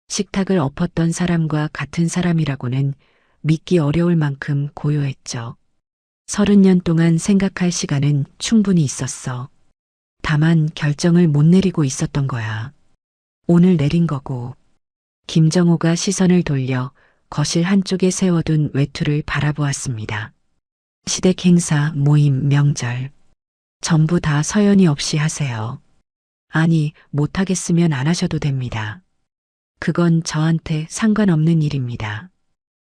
식탁을 엎었던 사람과 같은 사람이라고는 믿기 어려울 만큼 고요했죠. 30년 동안 생각할 시간은 충분히 있었어. 다만 결정을 못 내리고 있었던 거야. 오늘 내린 거고. 김정호가 시선을 돌려 거실 한쪽에 세워둔 외투를 바라보았습니다. 시댁 행사, 모임, 명절. 전부 다 서연이 없이 하세요. 아니, 못하겠으면 안 하셔도 됩니다. 그건 저한테 상관없는 일입니다.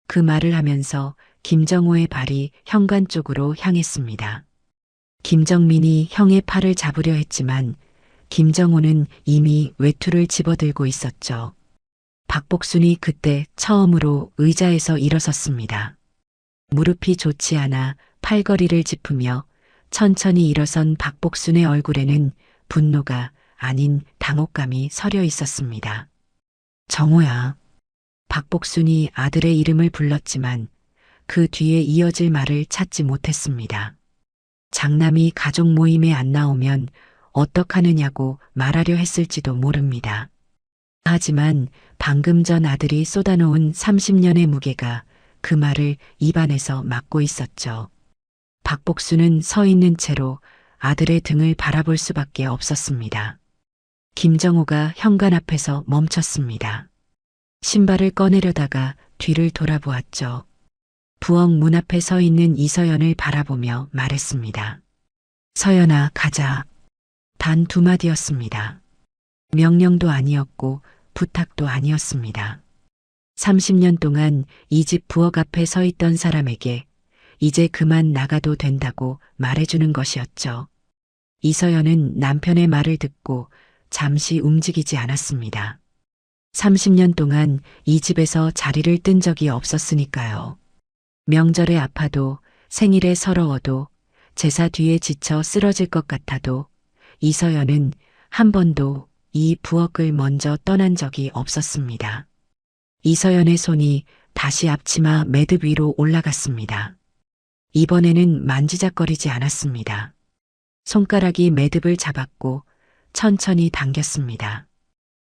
그 말을 하면서 김정호의 발이 현관 쪽으로 향했습니다. 김정민이 형의 팔을 잡으려 했지만 김정호는 이미 외투를 집어들고 있었죠. 박복순이 그때 처음으로 의자에서 일어섰습니다. 무릎이 좋지 않아 팔걸이를 짚으며 천천히 일어선 박복순의 얼굴에는 분노가 아닌 당혹감이 서려 있었습니다. 정호야. 박복순이 아들의 이름을 불렀지만 그 뒤에 이어질 말을 찾지 못했습니다. 장남이 가족 모임에 안 나오면 어떡하느냐고 말하려 했을지도 모릅니다. 하지만 방금 전 아들이 쏟아놓은 30년의 무게가 그 말을 입안에서 막고 있었죠. 박복수는 서 있는 채로 아들의 등을 바라볼 수밖에 없었습니다. 김정호가 현관 앞에서 멈췄습니다. 신발을 꺼내려다가 뒤를 돌아보았죠. 부엌 문 앞에 서 있는 이서연을 바라보며 말했습니다. 서연아, 가자. 단 두 마디였습니다. 명령도 아니었고 부탁도 아니었습니다. 30년 동안 이 집 부엌 앞에 서 있던 사람에게 이제 그만 나가도 된다고 말해주는 것이었죠. 이서연은 남편의 말을 듣고 잠시 움직이지 않았습니다. 30년 동안 이 집에서 자리를 뜬 적이 없었으니까요. 명절에 아파도 생일에 서러워도 제사 뒤에 지쳐 쓰러질 것 같아도 이서연은 한 번도 이 부엌을 먼저 떠난 적이 없었습니다. 이서연의 손이 다시 앞치마 매듭 위로 올라갔습니다. 이번에는 만지작거리지 않았습니다. 손가락이 매듭을 잡았고 천천히 당겼습니다.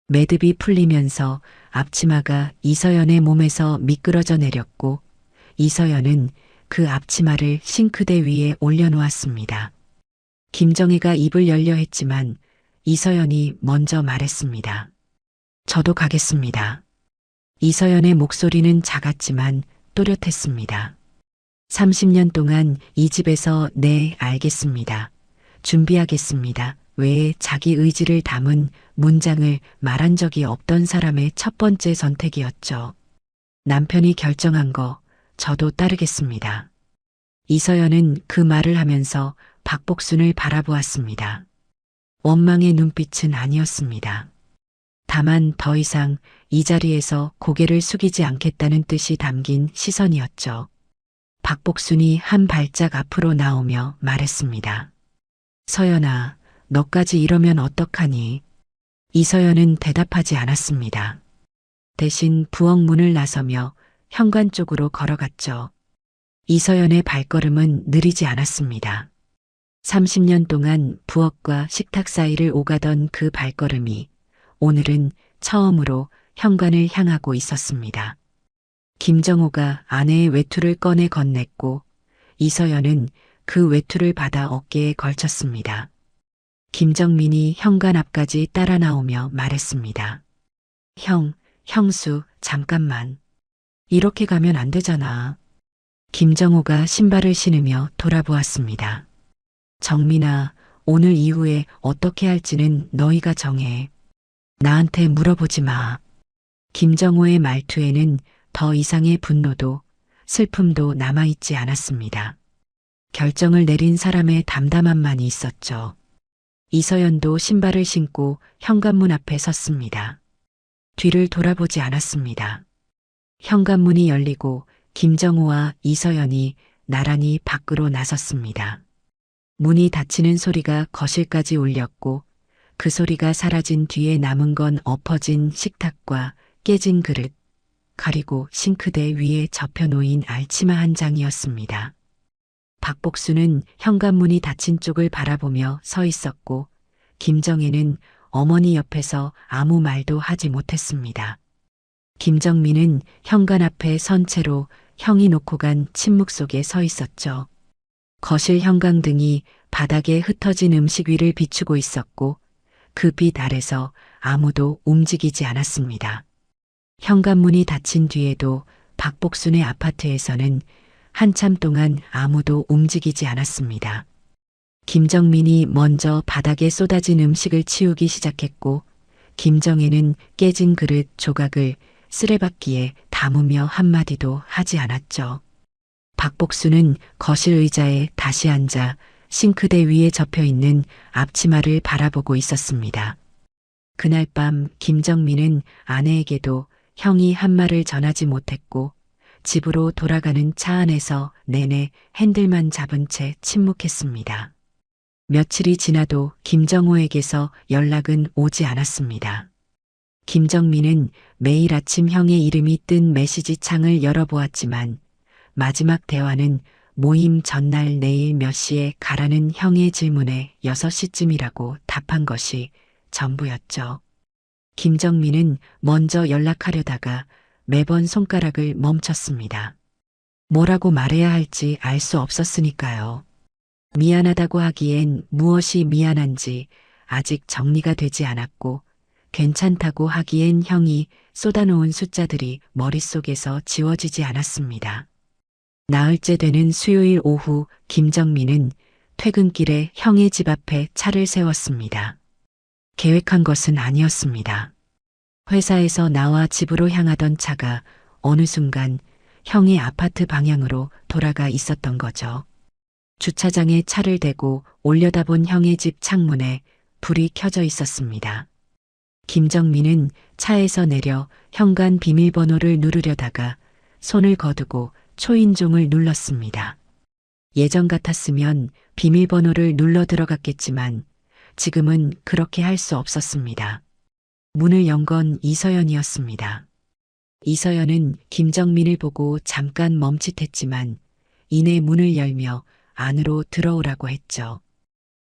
매듭이 풀리면서 앞치마가 이서연의 몸에서 미끄러져 내렸고 이서연은 그 앞치마를 싱크대 위에 올려놓았습니다. 김정희가 입을 열려 했지만 이서연이 먼저 말했습니다. 저도 가겠습니다. 이서연의 목소리는 작았지만 또렷했습니다. 30년 동안 이 집에서 네, 알겠습니다. 준비하겠습니다. 외에 자기 의지를 담은 문장을 말한 적이 없던 사람의 첫 번째 선택이었죠. 남편이 결정한 거 저도 따르겠습니다. 이서연은 그 말을 하면서 박복순을 바라보았습니다. 원망의 눈빛은 아니었습니다. 다만 더 이상 이 자리에서 고개를 숙이지 않겠다는 뜻이 담긴 시선이었죠. 박복순이 한 발짝 앞으로 나오며 말했습니다. 서연아, 너까지 이러면 어떡하니? 이서연은 대답하지 않았습니다. 대신 부엌 문을 나서며 현관 쪽으로 걸어갔죠. 이서연의 발걸음은 느리지 않았습니다. 30년 동안 부엌과 식탁 사이를 오가던 그 발걸음이 오늘은 처음으로 현관을 향하고 있었습니다. 김정호가 아내의 외투를 꺼내 건넸고 이서연은 그 외투를 받아 어깨에 걸쳤습니다. 김정민이 현관 앞까지 따라 나오며 말했습니다. 형수, 잠깐만. 이렇게 가면 안 되잖아. 김정호가 신발을 신으며 돌아보았습니다. 정민아, 오늘 이후에 어떻게 할지는 너희가 정해. 나한테 물어보지 마. 김정호의 말투에는 더 이상의 분노도 슬픔도 남아있지 않았습니다. 결정을 내린 사람의 담담함만이 있었죠. 이서연도 신발을 신고 현관문 앞에 섰습니다. 뒤를 돌아보지 않았습니다. 현관문이 열리고 김정호와 이서연이 나란히 밖으로 나섰습니다. 문이 닫히는 소리가 거실까지 울렸고 그 소리가 사라진 뒤에 남은 건 엎어진 식탁과 깨진 그릇, 그리고 싱크대 위에 접혀놓인 알치마 한 장이었습니다. 박복수는 현관문이 닫힌 쪽을 바라보며 서 있었고 김정혜는 어머니 옆에서 아무 말도 하지 못했습니다. 김정민은 현관 앞에 선 채로 형이 놓고 간 침묵 속에 서 있었죠. 거실 형광등이 바닥에 흩어진 음식 위를 비추고 있었고 그 빛 아래서 아무도 움직이지 않았습니다. 현관문이 닫힌 뒤에도 박복순의 아파트에서는 한참 동안 아무도 움직이지 않았습니다. 김정민이 먼저 바닥에 쏟아진 음식을 치우기 시작했고 김정혜는 깨진 그릇 조각을 쓰레받기에 담으며 한마디도 하지 않았죠. 박복수는 거실 의자에 다시 앉아 싱크대 위에 접혀있는 앞치마를 바라보고 있었습니다. 그날 밤 김정민은 아내에게도 형이 한 말을 전하지 못했고 집으로 돌아가는 차 안에서 내내 핸들만 잡은 채 침묵했습니다. 며칠이 지나도 김정호에게서 연락은 오지 않았습니다. 김정민은 매일 아침 형의 이름이 뜬 메시지 창을 열어보았지만 마지막 대화는 모임 전날 내일 몇 시에 가라는 형의 질문에 6시쯤이라고 답한 것이 전부였죠. 김정민은 먼저 연락하려다가 매번 손가락을 멈췄습니다. 뭐라고 말해야 할지 알 수 없었으니까요. 미안하다고 하기엔 무엇이 미안한지 아직 정리가 되지 않았고 괜찮다고 하기엔 형이 쏟아놓은 숫자들이 머릿속에서 지워지지 않았습니다. 나흘째 되는 수요일 오후 김정민은 퇴근길에 형의 집 앞에 차를 세웠습니다. 계획한 것은 아니었습니다. 회사에서 나와 집으로 향하던 차가 어느 순간 형의 아파트 방향으로 돌아가 있었던 거죠. 주차장에 차를 대고 올려다본 형의 집 창문에 불이 켜져 있었습니다. 김정민은 차에서 내려 현관 비밀번호를 누르려다가 손을 거두고 초인종을 눌렀습니다. 예전 같았으면 비밀번호를 눌러 들어갔겠지만 지금은 그렇게 할 수 없었습니다. 문을 연 건 이서연이었습니다. 이서연은 김정민을 보고 잠깐 멈칫했지만 이내 문을 열며 안으로 들어오라고 했죠.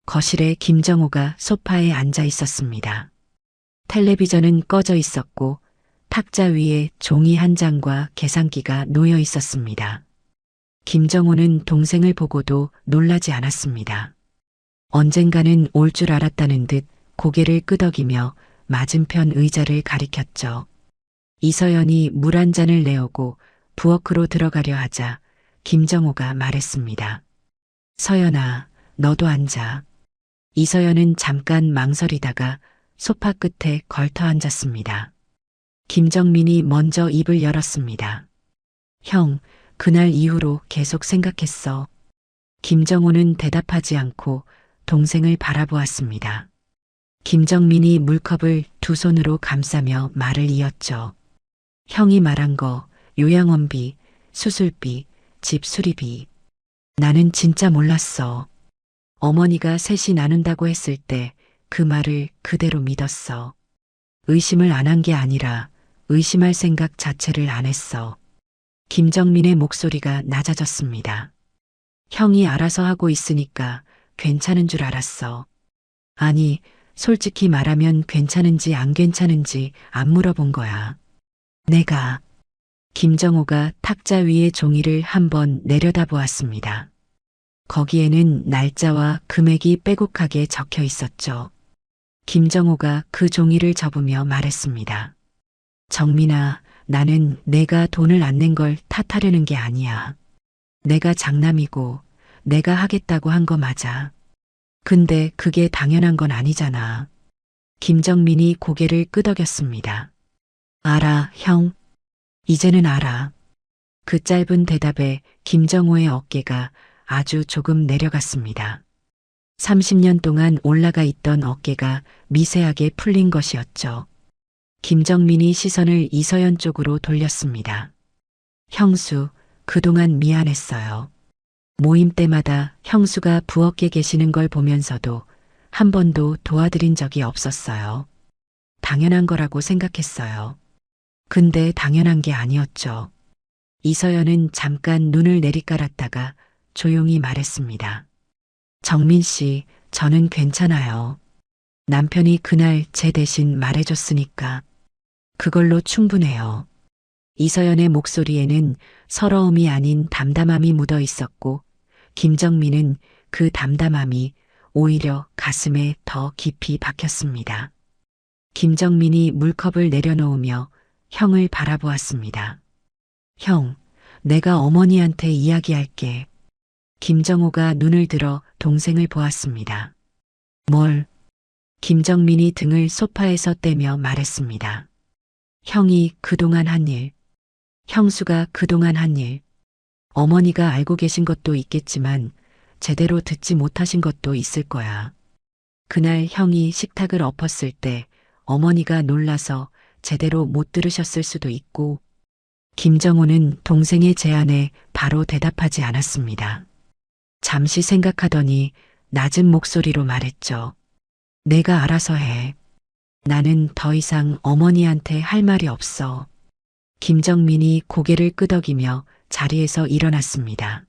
거실에 김정호가 소파에 앉아 있었습니다. 텔레비전은 꺼져 있었고 탁자 위에 종이 한 장과 계산기가 놓여 있었습니다. 김정호는 동생을 보고도 놀라지 않았습니다. 언젠가는 올 줄 알았다는 듯 고개를 끄덕이며 맞은편 의자를 가리켰죠. 이서연이 물 한 잔을 내오고 부엌으로 들어가려 하자 김정호가 말했습니다. 서연아, 너도 앉아. 이서연은 잠깐 망설이다가 소파 끝에 걸터 앉았습니다. 김정민이 먼저 입을 열었습니다. 형, 그날 이후로 계속 생각했어. 김정호는 대답하지 않고 동생을 바라보았습니다. 김정민이 물컵을 두 손으로 감싸며 말을 이었죠. 형이 말한 거, 요양원비, 수술비, 집 수리비. 나는 진짜 몰랐어. 어머니가 셋이 나눈다고 했을 때 그 말을 그대로 믿었어. 의심을 안 한 게 아니라 의심할 생각 자체를 안 했어. 김정민의 목소리가 낮아졌습니다. 형이 알아서 하고 있으니까 괜찮은 줄 알았어. 아니, 솔직히 말하면 괜찮은지 안 괜찮은지 안 물어본 거야. 내가. 김정호가 탁자 위의 종이를 한번 내려다보았습니다. 거기에는 날짜와 금액이 빼곡하게 적혀 있었죠. 김정호가 그 종이를 접으며 말했습니다. 정민아, 나는 내가 돈을 안 낸 걸 탓하려는 게 아니야. 내가 장남이고 내가 하겠다고 한 거 맞아. 근데 그게 당연한 건 아니잖아. 김정민이 고개를 끄덕였습니다. 알아, 형. 이제는 알아. 그 짧은 대답에 김정호의 어깨가 아주 조금 내려갔습니다. 30년 동안 올라가 있던 어깨가 미세하게 풀린 것이었죠. 김정민이 시선을 이서연 쪽으로 돌렸습니다. 형수, 그동안 미안했어요. 모임 때마다 형수가 부엌에 계시는 걸 보면서도 한 번도 도와드린 적이 없었어요. 당연한 거라고 생각했어요. 근데 당연한 게 아니었죠. 이서연은 잠깐 눈을 내리깔았다가 조용히 말했습니다. 정민 씨, 저는 괜찮아요. 남편이 그날 제 대신 말해줬으니까 그걸로 충분해요. 이서연의 목소리에는 서러움이 아닌 담담함이 묻어 있었고 김정민은 그 담담함이 오히려 가슴에 더 깊이 박혔습니다. 김정민이 물컵을 내려놓으며 형을 바라보았습니다. 형, 내가 어머니한테 이야기할게. 김정호가 눈을 들어 동생을 보았습니다. 뭘? 김정민이 등을 소파에서 떼며 말했습니다. 형이 그동안 한 일, 형수가 그동안 한 일, 어머니가 알고 계신 것도 있겠지만 제대로 듣지 못하신 것도 있을 거야. 그날 형이 식탁을 엎었을 때 어머니가 놀라서 제대로 못 들으셨을 수도 있고 김정호는 동생의 제안에 바로 대답하지 않았습니다. 잠시 생각하더니 낮은 목소리로 말했죠. 내가 알아서 해. 나는 더 이상 어머니한테 할 말이 없어. 김정민이 고개를 끄덕이며 자리에서 일어났습니다.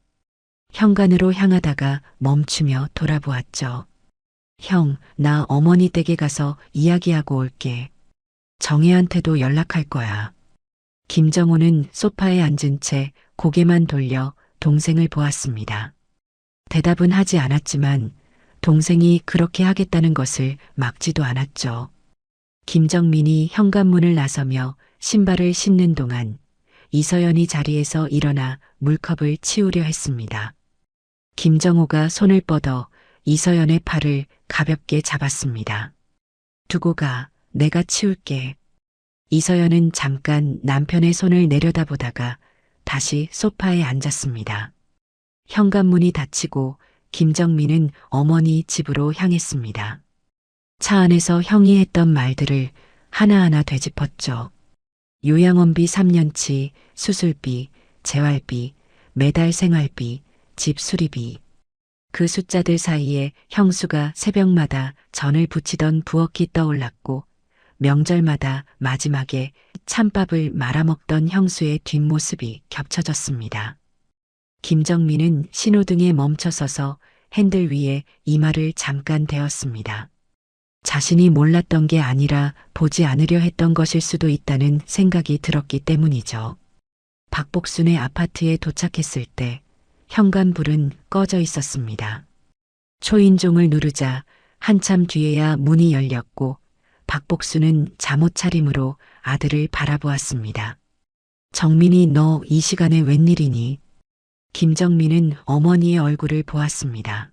현관으로 향하다가 멈추며 돌아보았죠. 형, 나 어머니 댁에 가서 이야기하고 올게. 정혜한테도 연락할 거야. 김정호는 소파에 앉은 채 고개만 돌려 동생을 보았습니다. 대답은 하지 않았지만 동생이 그렇게 하겠다는 것을 막지도 않았죠. 김정민이 현관문을 나서며 신발을 신는 동안 이서연이 자리에서 일어나 물컵을 치우려 했습니다. 김정호가 손을 뻗어 이서연의 팔을 가볍게 잡았습니다. 두고 가, 내가 치울게. 이서연은 잠깐 남편의 손을 내려다보다가 다시 소파에 앉았습니다. 현관문이 닫히고 김정민은 어머니 집으로 향했습니다. 차 안에서 형이 했던 말들을 하나하나 되짚었죠. 요양원비 3년치, 수술비, 재활비, 매달 생활비, 집 수리비. 그 숫자들 사이에 형수가 새벽마다 전을 부치던 부엌이 떠올랐고 명절마다 마지막에 찬밥을 말아먹던 형수의 뒷모습이 겹쳐졌습니다. 김정민은 신호등에 멈춰서서 핸들 위에 이마를 잠깐 대었습니다. 자신이 몰랐던 게 아니라 보지 않으려 했던 것일 수도 있다는 생각이 들었기 때문이죠. 박복순의 아파트에 도착했을 때 현관불은 꺼져 있었습니다. 초인종을 누르자 한참 뒤에야 문이 열렸고 박복순은 잠옷 차림으로 아들을 바라보았습니다. 정민이 너 이 시간에 웬일이니? 김정민은 어머니의 얼굴을 보았습니다.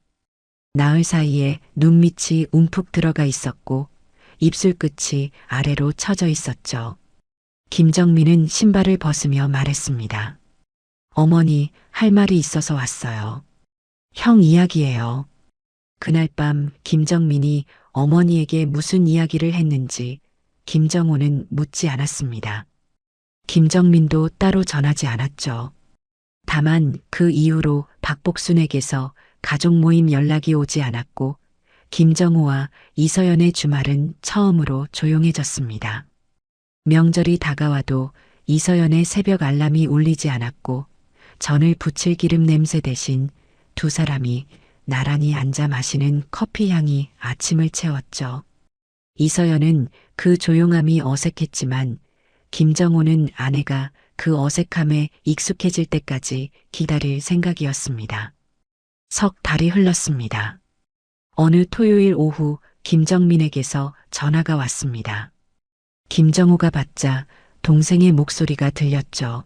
나흘 사이에 눈밑이 움푹 들어가 있었고 입술 끝이 아래로 처져 있었죠. 김정민은 신발을 벗으며 말했습니다. 어머니, 할 말이 있어서 왔어요. 형 이야기예요. 그날 밤 김정민이 어머니에게 무슨 이야기를 했는지 김정호는 묻지 않았습니다. 김정민도 따로 전하지 않았죠. 다만 그 이후로 박복순에게서 가족 모임 연락이 오지 않았고 김정호와 이서연의 주말은 처음으로 조용해졌습니다. 명절이 다가와도 이서연의 새벽 알람이 울리지 않았고 전을 부칠 기름 냄새 대신 두 사람이 나란히 앉아 마시는 커피 향이 아침을 채웠죠. 이서연은 그 조용함이 어색했지만 김정호는 아내가 그 어색함에 익숙해질 때까지 기다릴 생각이었습니다. 석 달이 흘렀습니다. 어느 토요일 오후 김정민에게서 전화가 왔습니다. 김정호가 받자 동생의 목소리가 들렸죠.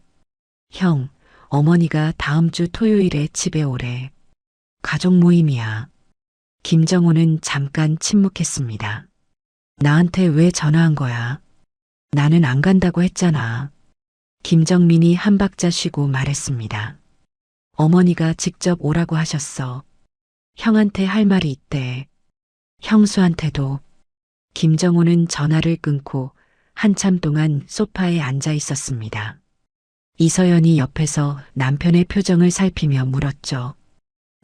형, 어머니가 다음 주 토요일에 집에 오래. 가족 모임이야. 김정호는 잠깐 침묵했습니다. 나한테 왜 전화한 거야? 나는 안 간다고 했잖아. 김정민이 한 박자 쉬고 말했습니다. 어머니가 직접 오라고 하셨어. 형한테 할 말이 있대. 형수한테도. 김정호는 전화를 끊고 한참 동안 소파에 앉아 있었습니다. 이서연이 옆에서 남편의 표정을 살피며 물었죠.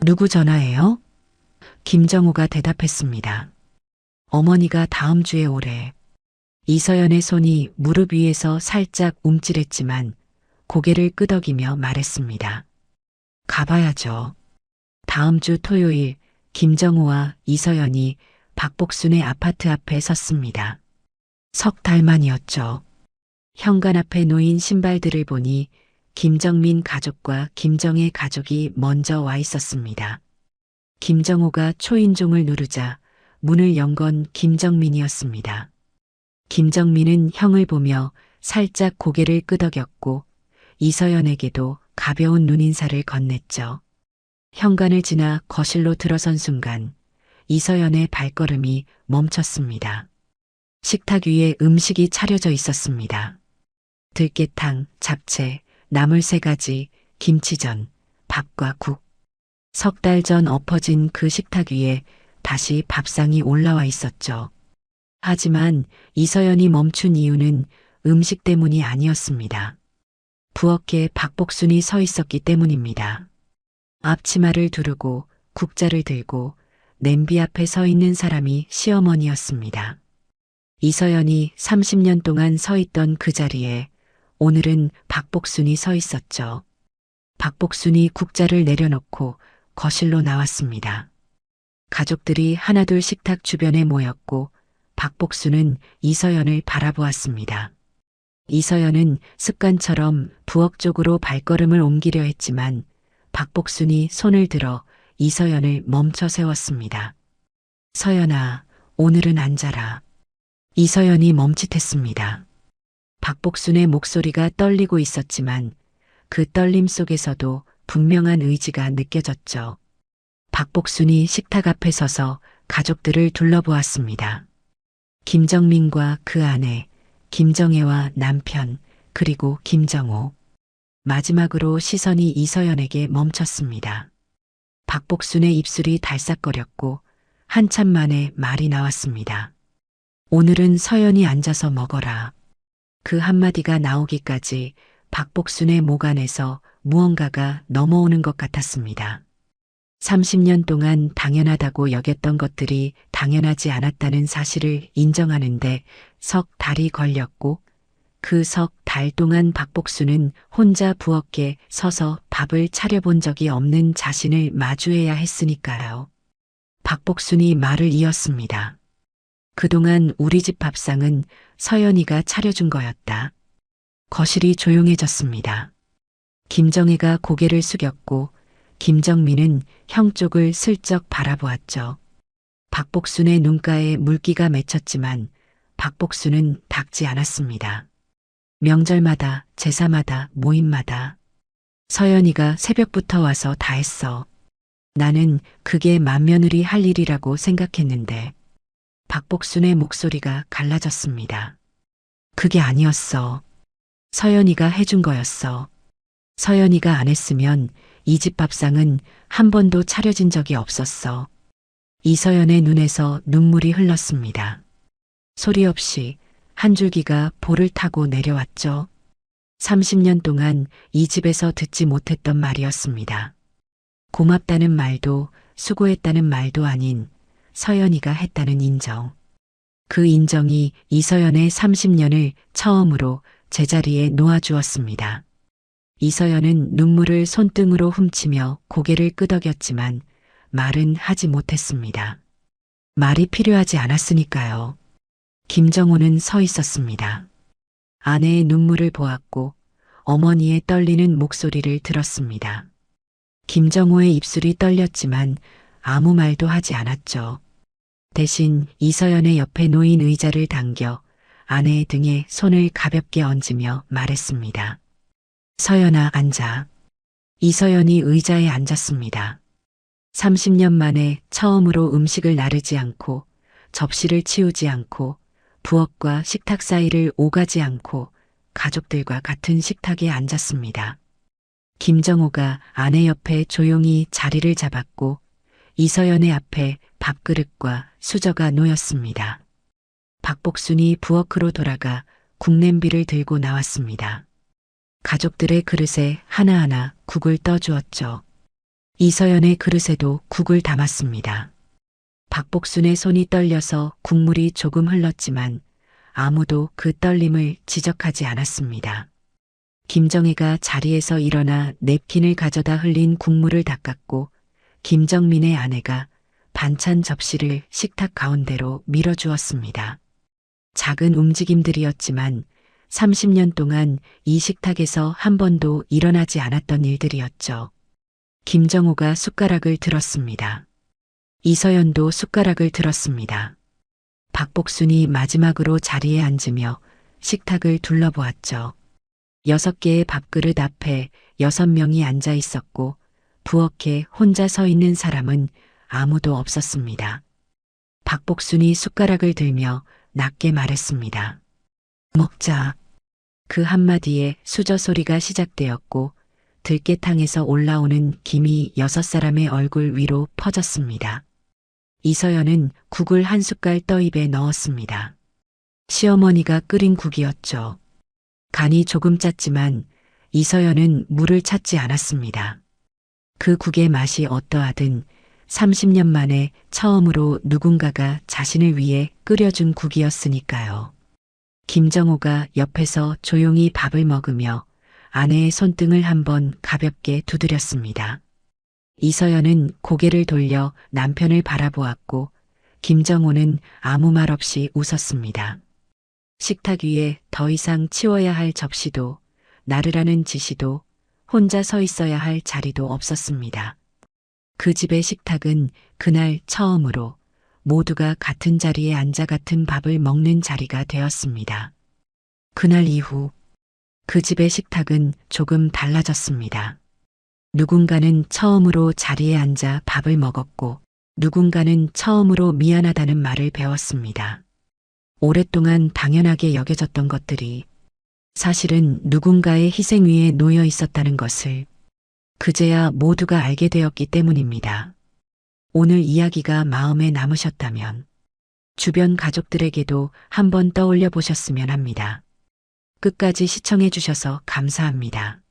누구 전화예요? 김정호가 대답했습니다. 어머니가 다음 주에 오래. 이서연의 손이 무릎 위에서 살짝 움찔했지만 고개를 끄덕이며 말했습니다. 가봐야죠. 다음 주 토요일 김정호와 이서연이 박복순의 아파트 앞에 섰습니다. 석 달 만이었죠. 현관 앞에 놓인 신발들을 보니 김정민 가족과 김정의 가족이 먼저 와 있었습니다. 김정호가 초인종을 누르자 문을 연 건 김정민이었습니다. 김정민은 형을 보며 살짝 고개를 끄덕였고 이서연에게도 가벼운 눈인사를 건넸죠. 현관을 지나 거실로 들어선 순간 이서연의 발걸음이 멈췄습니다. 식탁 위에 음식이 차려져 있었습니다. 들깨탕, 잡채, 나물 3가지, 김치전, 밥과 국. 석 달 전 엎어진 그 식탁 위에 다시 밥상이 올라와 있었죠. 하지만 이서연이 멈춘 이유는 음식 때문이 아니었습니다. 부엌에 박복순이 서 있었기 때문입니다. 앞치마를 두르고 국자를 들고 냄비 앞에 서 있는 사람이 시어머니였습니다. 이서연이 30년 동안 서 있던 그 자리에 오늘은 박복순이 서 있었죠. 박복순이 국자를 내려놓고 거실로 나왔습니다. 가족들이 하나둘 식탁 주변에 모였고 박복순은 이서연을 바라보았습니다. 이서연은 습관처럼 부엌 쪽으로 발걸음을 옮기려 했지만 박복순이 손을 들어 이서연을 멈춰 세웠습니다. 서연아, 오늘은 앉아라. 이서연이 멈칫했습니다. 박복순의 목소리가 떨리고 있었지만 그 떨림 속에서도 분명한 의지가 느껴졌죠. 박복순이 식탁 앞에 서서 가족들을 둘러보았습니다. 김정민과 그 아내, 김정혜와 남편, 그리고 김정호. 마지막으로 시선이 이서연에게 멈췄습니다. 박복순의 입술이 달싹거렸고 한참 만에 말이 나왔습니다. 오늘은 서연이 앉아서 먹어라. 그 한마디가 나오기까지 박복순의 목 안에서 무언가가 넘어오는 것 같았습니다. 30년 동안 당연하다고 여겼던 것들이 당연하지 않았다는 사실을 인정하는데 석 달이 걸렸고 그 석 달 동안 박복순은 혼자 부엌에 서서 밥을 차려본 적이 없는 자신을 마주해야 했으니까요. 박복순이 말을 이었습니다. 그동안 우리 집 밥상은 서연이가 차려준 거였다. 거실이 조용해졌습니다. 김정혜가 고개를 숙였고 김정민은 형 쪽을 슬쩍 바라보았죠. 박복순의 눈가에 물기가 맺혔지만 박복순은 닦지 않았습니다. 명절마다, 제사마다, 모임마다 서연이가 새벽부터 와서 다 했어. 나는 그게 맏며느리 할 일이라고 생각했는데 박복순의 목소리가 갈라졌습니다. 그게 아니었어. 서연이가 해준 거였어. 서연이가 안 했으면 이 집 밥상은 한 번도 차려진 적이 없었어. 이서연의 눈에서 눈물이 흘렀습니다. 소리 없이 한 줄기가 볼을 타고 내려왔죠. 30년 동안 이 집에서 듣지 못했던 말이었습니다. 고맙다는 말도 수고했다는 말도 아닌 서연이가 했다는 인정. 그 인정이 이서연의 30년을 처음으로 제자리에 놓아주었습니다. 이서연은 눈물을 손등으로 훔치며 고개를 끄덕였지만 말은 하지 못했습니다. 말이 필요하지 않았으니까요. 김정호는 서 있었습니다. 아내의 눈물을 보았고 어머니의 떨리는 목소리를 들었습니다. 김정호의 입술이 떨렸지만 아무 말도 하지 않았죠. 대신 이서연의 옆에 놓인 의자를 당겨 아내의 등에 손을 가볍게 얹으며 말했습니다. 서연아, 앉아. 이서연이 의자에 앉았습니다. 30년 만에 처음으로 음식을 나르지 않고 접시를 치우지 않고 부엌과 식탁 사이를 오가지 않고 가족들과 같은 식탁에 앉았습니다. 김정호가 아내 옆에 조용히 자리를 잡았고 이서연의 앞에 밥그릇과 수저가 놓였습니다. 박복순이 부엌으로 돌아가 국냄비를 들고 나왔습니다. 가족들의 그릇에 하나하나 국을 떠주었죠. 이서연의 그릇에도 국을 담았습니다. 박복순의 손이 떨려서 국물이 조금 흘렀지만 아무도 그 떨림을 지적하지 않았습니다. 김정혜가 자리에서 일어나 냅킨을 가져다 흘린 국물을 닦았고 김정민의 아내가 반찬 접시를 식탁 가운데로 밀어주었습니다. 작은 움직임들이었지만 30년 동안 이 식탁에서 한 번도 일어나지 않았던 일들이었죠. 김정호가 숟가락을 들었습니다. 이서연도 숟가락을 들었습니다. 박복순이 마지막으로 자리에 앉으며 식탁을 둘러보았죠. 6개의 밥그릇 앞에 6명이 앉아 있었고 부엌에 혼자 서 있는 사람은 아무도 없었습니다. 박복순이 숟가락을 들며 낮게 말했습니다. 먹자. 그 한마디에 수저 소리가 시작되었고 들깨탕에서 올라오는 김이 6사람의 얼굴 위로 퍼졌습니다. 이서연은 국을 한 숟갈 떠 입에 넣었습니다. 시어머니가 끓인 국이었죠. 간이 조금 짰지만 이서연은 물을 찾지 않았습니다. 그 국의 맛이 어떠하든 30년 만에 처음으로 누군가가 자신을 위해 끓여준 국이었으니까요. 김정호가 옆에서 조용히 밥을 먹으며 아내의 손등을 한번 가볍게 두드렸습니다. 이서연은 고개를 돌려 남편을 바라보았고 김정호는 아무 말 없이 웃었습니다. 식탁 위에 더 이상 치워야 할 접시도 나르라는 지시도 혼자 서 있어야 할 자리도 없었습니다. 그 집의 식탁은 그날 처음으로 모두가 같은 자리에 앉아 같은 밥을 먹는 자리가 되었습니다. 그날 이후 그 집의 식탁은 조금 달라졌습니다. 누군가는 처음으로 자리에 앉아 밥을 먹었고 누군가는 처음으로 미안하다는 말을 배웠습니다. 오랫동안 당연하게 여겨졌던 것들이 사실은 누군가의 희생 위에 놓여 있었다는 것을 그제야 모두가 알게 되었기 때문입니다. 오늘 이야기가 마음에 남으셨다면 주변 가족들에게도 한번 떠올려 보셨으면 합니다. 끝까지 시청해 주셔서 감사합니다.